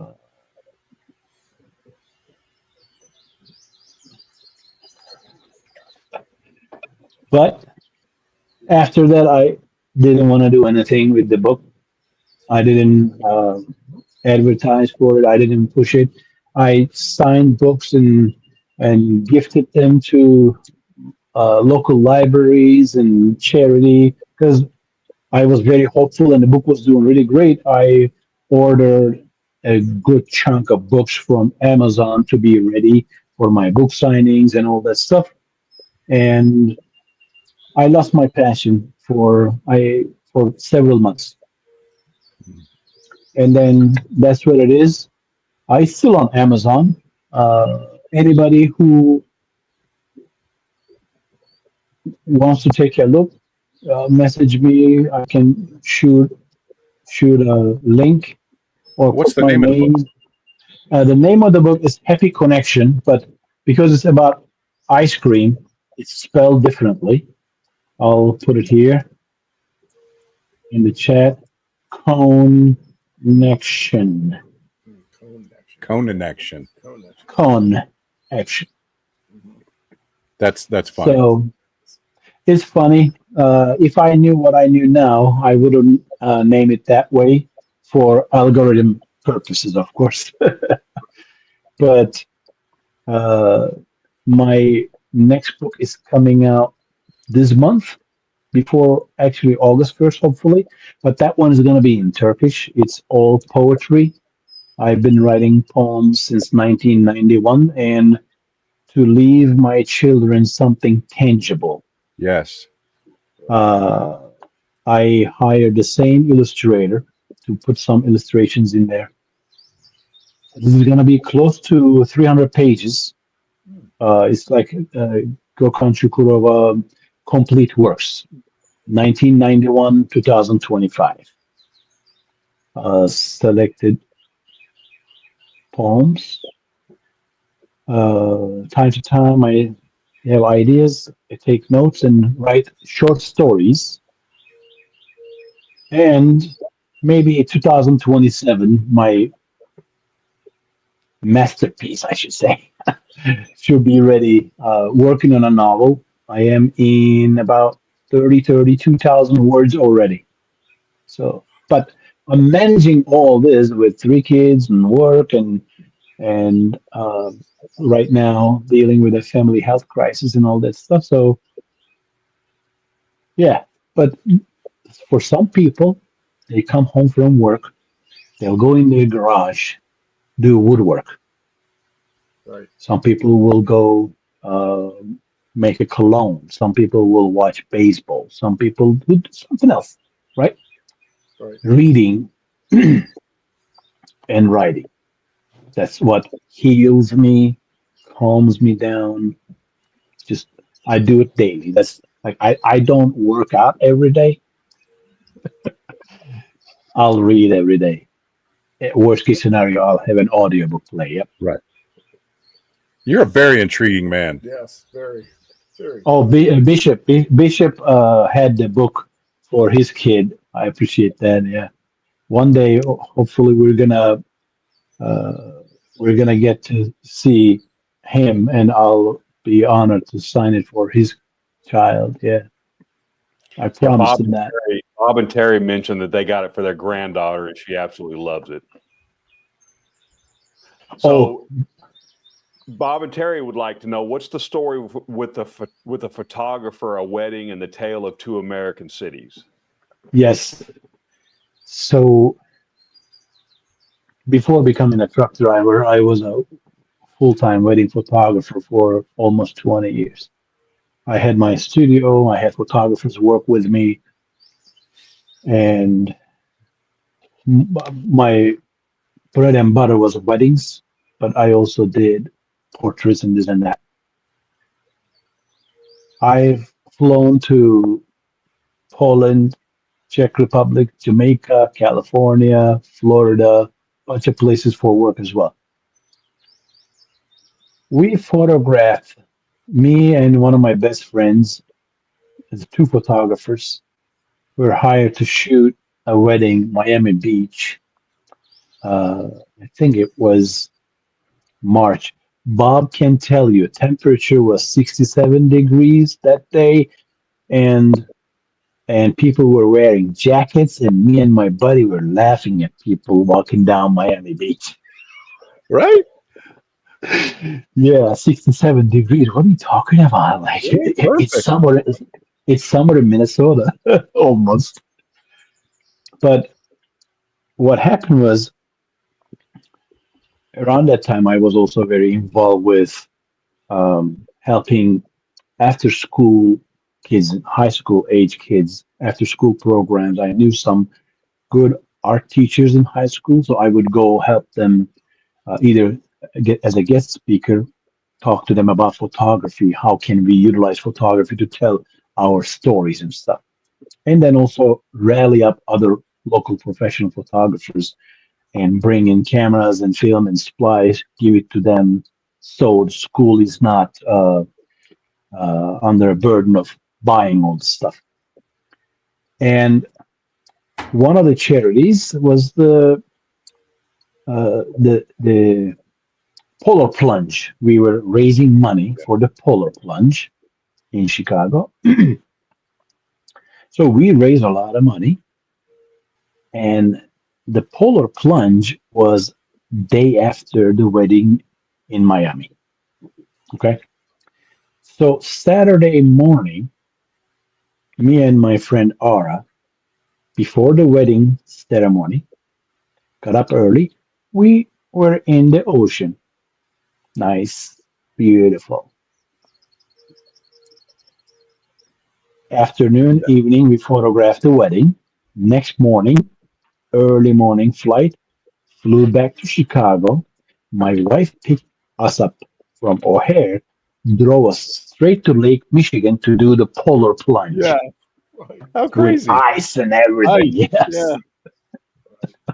E: but after that, I didn't want to do anything with the book. I didn't advertise for it. I didn't push it. I signed books and gifted them to local libraries and charity because I was very hopeful and the book was doing really great. I ordered a good chunk of books from Amazon to be ready for my book signings and all that stuff. And I lost my passion for several months. And then that's what it is. I still on Amazon. Anybody who wants to take a look, message me. I can shoot a link or
B: What's
E: put
B: the
E: my
B: name of the book?
E: name. The name of the book is Happy Connection, but because it's about ice cream, it's spelled differently. I'll put it here in the chat. Connection.
A: Cone
B: Connection.
A: action. Cone action.
E: Connection.
B: That's funny.
E: So it's funny. If I knew what I knew now, I wouldn't name it that way for algorithm purposes, of course. But uh, my next book is coming out this month, before actually August 1st, hopefully. But that one is going to be in Turkish. It's all poetry. I've been writing poems since 1991, and to leave my children something tangible.
B: Yes.
E: Uh, I hired the same illustrator to put some illustrations in there. This is going to be close to 300 pages. It's like Gökhan Çukurova complete works, 1991 2025. Selected poems. Time to time, I have ideas. I take notes and write short stories. And maybe 2027, my masterpiece, I should say, should be ready. Working on a novel. I am in about 32,000 words already. So, but I'm managing all this with three kids and work and right now dealing with a family health crisis and all that stuff. So, yeah. But for some people, they come home from work, they'll go in their garage, do woodwork.
A: Right.
E: Some people will go make a cologne. Some people will watch baseball. Some people do something else, right?
A: Right.
E: Reading and writing. That's what heals me, calms me down. Just I do it daily. That's like I don't work out every day. I'll read every day. Worst case scenario, I'll have an audiobook play. Yep.
B: Right. You're a very intriguing man.
A: Yes. Very. Very.
E: Oh, Bishop had the book for his kid. I appreciate that. Yeah. One day, hopefully, uh, we're gonna get to see him, and I'll be honored to sign it for his child. Yeah, I
D: Yeah,
E: promised him that.
D: Bob and Terry mentioned that they got it for their granddaughter, and she absolutely loves it. So, Bob and Terry would like to know, what's the story with a photographer, a wedding, and the tale of two American cities?
E: Yes. So before becoming a truck driver, I was a full-time wedding photographer for almost 20 years. I had my studio, I had photographers work with me, and my bread and butter was weddings, but I also did portraits and this and that. I've flown to Poland, Czech Republic, Jamaica, California, Florida, bunch of places for work as well. We photographed, me and one of my best friends, as two photographers, were hired to shoot a wedding, Miami Beach. Uh, I think it was March. Bob can tell you, temperature was 67 degrees that day, and people were wearing jackets, and me and my buddy were laughing at people walking down Miami Beach.
A: Right?
E: Yeah, 67 degrees. What are you talking about? Like
A: Yeah,
E: it's
A: perfect.
E: somewhere, it's somewhere in Minnesota, almost. But what happened was around that time, I was also very involved with helping after school kids, high school age kids, after school programs. I knew some good art teachers in high school, so I would go help them either get as a guest speaker, talk to them about photography. How can we utilize photography to tell our stories and stuff? And then also rally up other local professional photographers and bring in cameras and film and supplies, give it to them so the school is not under a burden of buying all the stuff. And one of the charities was the Polar Plunge. We were raising money for the Polar Plunge in Chicago. So we raised a lot of money, and the Polar Plunge was day after the wedding in Miami. Okay. So Saturday morning, me and my friend Ara, before the wedding ceremony, got up early. We were in the ocean. Nice, beautiful. Afternoon, evening, we photographed the wedding. Next morning, early morning flight, flew back to Chicago. My wife picked us up from O'Hare, drove us straight to Lake Michigan to do the polar plunge
B: Yeah.
A: Right.
B: How
E: with
B: crazy.
E: ice and everything.
B: Ice,
E: Yes,
B: yeah.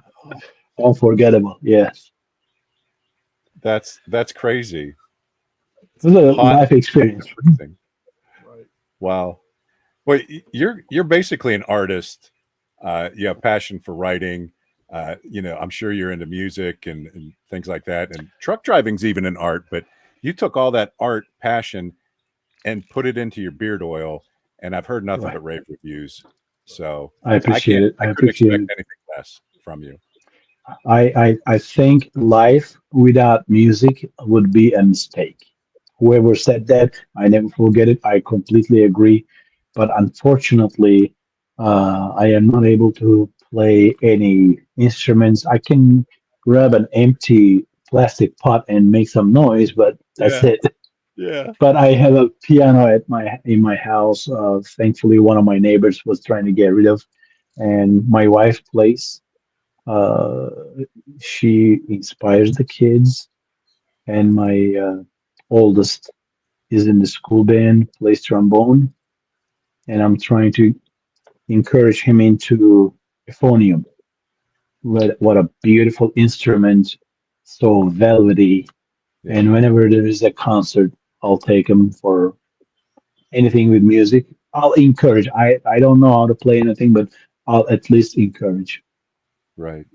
E: unforgettable. Yes,
B: That's crazy.
E: it was a
B: Hot.
E: life experience.
B: Everything.
A: Right.
B: Wow. Well, you're basically an artist. You have passion for writing. I'm sure you're into music and things like that. And truck driving's even an art, but you took all that art passion and put it into your beard oil. And I've heard nothing
E: Right.
B: but rave reviews. So
E: I appreciate it.
B: I
E: I
B: couldn't
E: appreciate
B: expect
E: it.
B: anything less from you.
E: I think life without music would be a mistake. Whoever said that, I never forget it. I completely agree. But unfortunately, I am not able to play any instruments. I can grab an empty plastic pot and make some noise, but that's
B: Yeah.
E: it.
B: Yeah.
E: But I have a piano at my in my house. Thankfully, one of my neighbors was trying to get rid of, and my wife plays. Uh, she inspires the kids, and my oldest is in the school band, plays trombone, and I'm trying to encourage him into euphonium. What a beautiful instrument, so velvety.
B: Yeah.
E: And whenever there is a concert, I'll take him for anything with music. I'll encourage. I don't know how to play anything, but I'll at least encourage.
B: Right.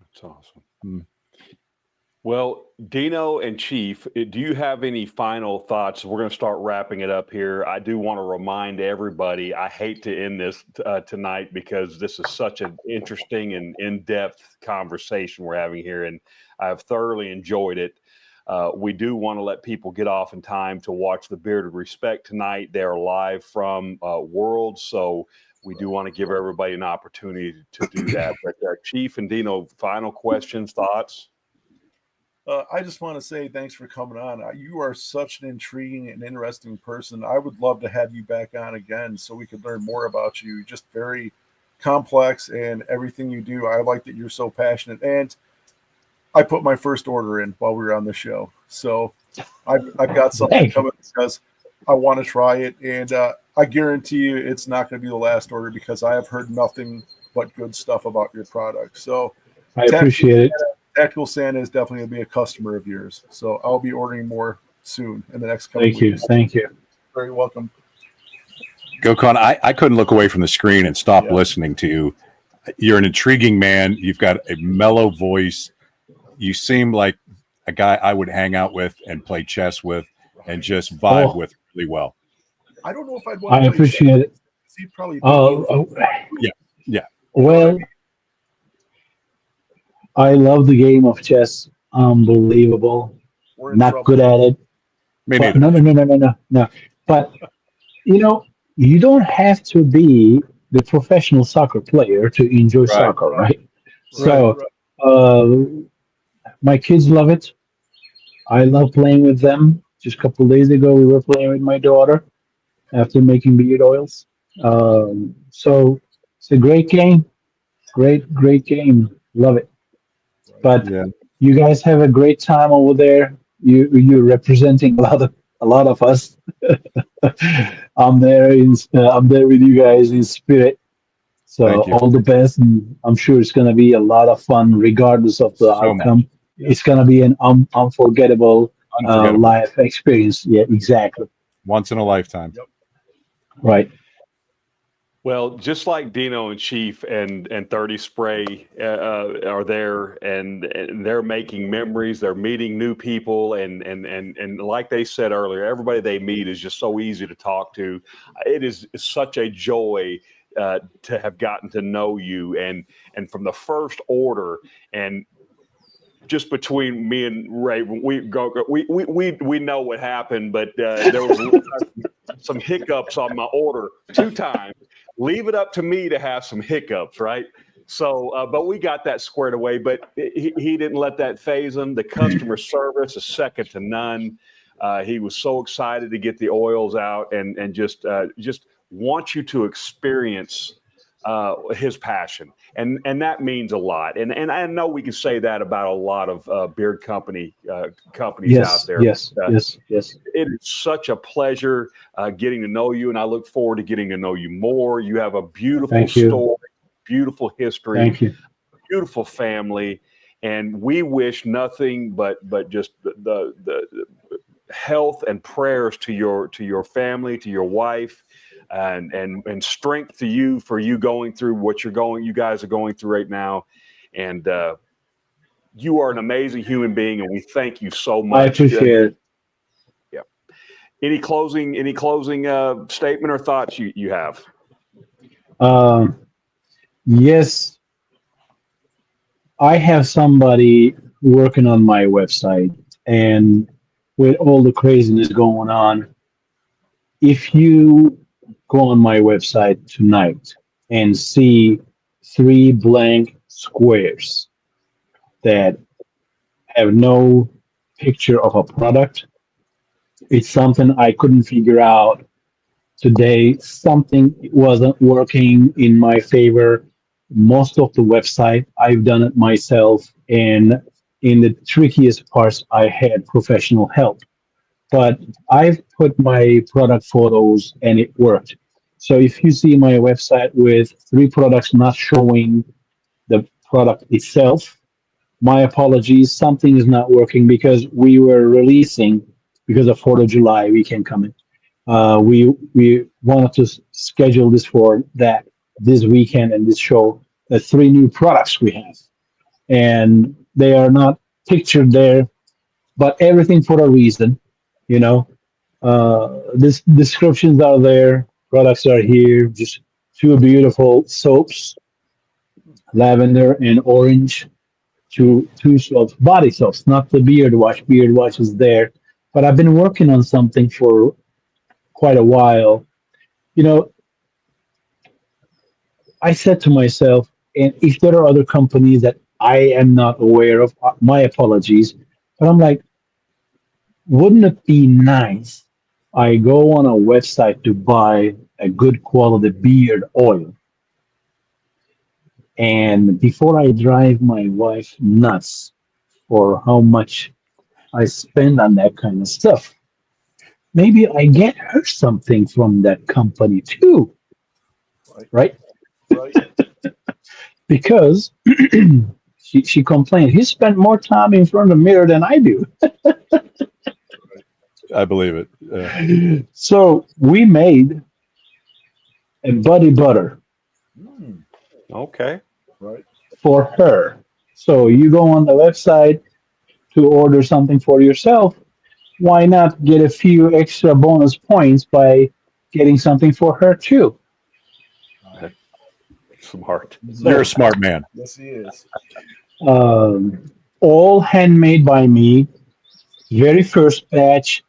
B: That's awesome. Hmm.
D: Well, Dino and Chief, do you have any final thoughts? We're going to start wrapping it up here. I do want to remind everybody, I hate to end this tonight because this is such an interesting and in-depth conversation we're having here, and I've thoroughly enjoyed it. We do want to let people get off in time to watch the Bearded Respect tonight. They're live from Worlds, so we do want to give everybody an opportunity to do that. But Chief and Dino, final questions, thoughts?
A: I just want to say thanks for coming on. You are such an intriguing and interesting person. I would love to have you back on again so we could learn more about you. Just very complex and everything you do. I like that you're so passionate. And I put my first order in while we were on the show. So I've got something coming because I want to try it. And I guarantee you it's not going to be the last order because I have heard nothing but good stuff about your product. So
E: I appreciate it.
A: Tactical Santa is definitely going to be a customer of yours. So I'll be ordering more soon in the next couple
E: Thank you.
A: weeks.
E: Thank you.
A: Very welcome.
B: Gokon, I couldn't look away from the screen and stop listening to you. You're an intriguing man. You've got a mellow voice. You seem like a guy I would hang out with and play chess with and just vibe with really well.
A: I don't know if I'd want to
E: I appreciate it.
A: He'd probably
B: Yeah.
E: Well, I love the game of chess. Unbelievable. Not good at it.
B: Me
E: But
B: neither.
E: no. But you don't have to be the professional soccer player to enjoy soccer, right? So, my kids love it. I love playing with them. Just a couple of days ago, we were playing with my daughter after making beard oils. So it's a great game. Great game. Love it. But you guys have a great time over there. You're representing a lot of us. I'm there with you guys in spirit. So all the best, and I'm sure it's going to be a lot of fun, regardless of the outcome. It's going to be an unforgettable life experience. Yeah, exactly.
B: Once in a lifetime.
E: Right.
D: Well, just like Dino and Chief and 30 Spray are there, and they're making memories, they're meeting new people, and like they said earlier, everybody they meet is just so easy to talk to. It is such a joy to have gotten to know you, and from the first order, and just between me and Ray, we know what happened, but there was some hiccups on my order 2 times. Leave it up to me to have some hiccups, right? So, but we got that squared away. But he didn't let that phase him. The customer service is second to none. He was so excited to get the oils out and just want you to experience his passion, and that means a lot. And I know we can say that about a lot of beard companies out there.
E: Yes.
D: It is such a pleasure getting to know you, and I look forward to getting to know you more. You have a beautiful story, beautiful history,
E: Thank you.
D: Beautiful family, and we wish nothing but just the health and prayers to your family, to your wife. And strength to you for you going through what you guys are going through right now. And you are an amazing human being, and we thank you so much.
E: I appreciate it.
D: Yeah. Any closing statement or thoughts you have?
E: Yes, I have somebody working on my website, and with all the craziness going on, if you go on my website tonight and see 3 blank squares that have no picture of a product, it's something I couldn't figure out today. Something wasn't working in my favor. Most of the website, I've done it myself, and in the trickiest parts, I had professional help. But I've put my product photos and it worked. So if you see my website with 3 products not showing the product itself, my apologies, something is not working because we were releasing, because of 4th of July weekend coming. We wanted to schedule this for this weekend and this show, the 3 new products we have. And they are not pictured there, but everything for a reason, you know. This descriptions are there, products are here, just two beautiful soaps, lavender and orange, two soaps, body soaps, not the beard wash. Beard wash is there, but I've been working on something for quite a while. You know, I said to myself, and if there are other companies that I am not aware of, my apologies. But I'm like, wouldn't it be nice? I go on a website to buy a good quality beard oil, and before I drive my wife nuts for how much I spend on that kind of stuff, maybe I get her something from that company too,
A: Right.
E: right?
A: Right.
E: Because she complained he spent more time in front of the mirror than I do.
B: I believe it.
E: So we made a body butter
A: Mm,
D: Okay.
A: right.
E: for her. So you go on the website to order something for yourself. Why not get a few extra bonus points by getting something for her too?
D: Smart.
B: You're a smart man.
A: Yes, he is.
E: Um, all handmade by me, very first batch,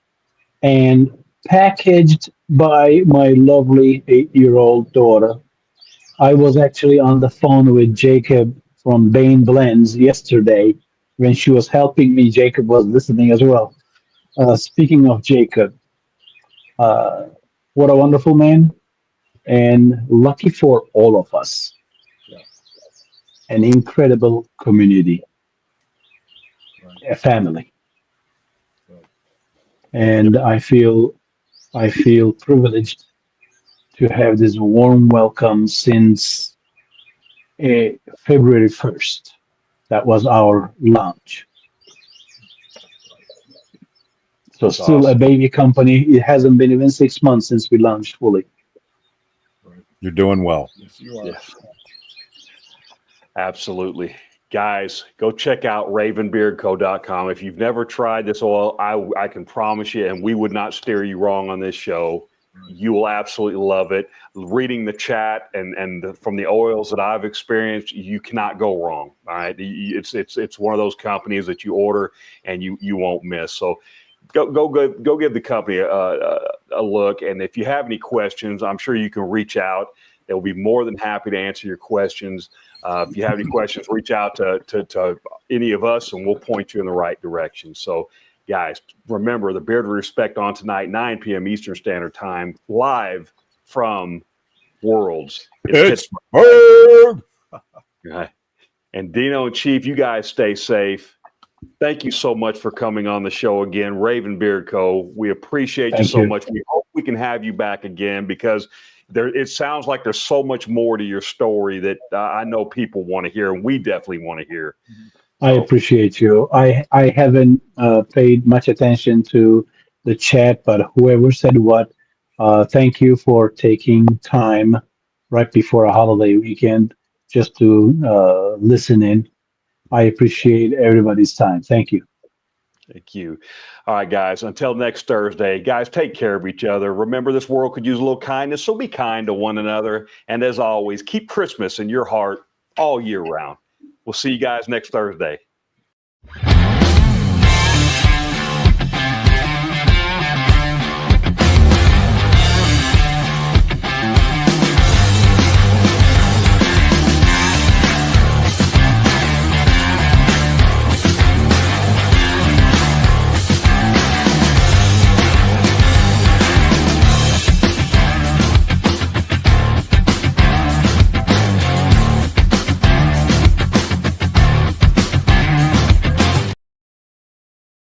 E: and packaged by my lovely 8-year-old daughter. I was actually on the phone with Jacob from Bain Blends yesterday when she was helping me. Jacob was listening as well. Speaking of Jacob, uh, what a wonderful man, and lucky for all of us,
A: Yeah.
E: an incredible community,
A: Right.
E: a family.
A: Right.
E: And I feel privileged to have this warm welcome since February 1st. That was our launch. So
D: That's
E: still a
D: awesome.
E: baby company. It hasn't been even 6 months since we launched fully.
A: Right.
B: You're doing well.
A: Yes, you are.
D: Yes. Absolutely. Guys, go check out ravenbeardco.com. If you've never tried this oil, I can promise you, and we would not steer you wrong on this show. You will absolutely love it. Reading the chat from the oils that I've experienced, you cannot go wrong. All right, it's one of those companies that you order and you won't miss. So go give the company a look. And if you have any questions, I'm sure you can reach out. They'll be more than happy to answer your questions. If you have any questions, reach out to any of us, and we'll point you in the right direction. So, guys, remember the Beard of Respect on tonight, 9 p.m. Eastern Standard Time, live from Worlds in Pittsburgh.
B: Pittsburgh.
D: Right. And Dino and Chief, you guys stay safe. Thank you so much for coming on the show again, Raven Beard Co. We appreciate you
E: Thank
D: so
E: you.
D: much. We hope we can have you back again because it sounds like there's so much more to your story that I know people want to hear, and we definitely want to hear.
E: I appreciate you. I haven't paid much attention to the chat, but whoever said what, thank you for taking time right before a holiday weekend just to listen in. I appreciate everybody's time. Thank you.
D: Thank you. All right, guys, until next Thursday, guys, take care of each other. Remember, this world could use a little kindness, so be kind to one another. And as always, keep Christmas in your heart all year round. We'll see you guys next Thursday.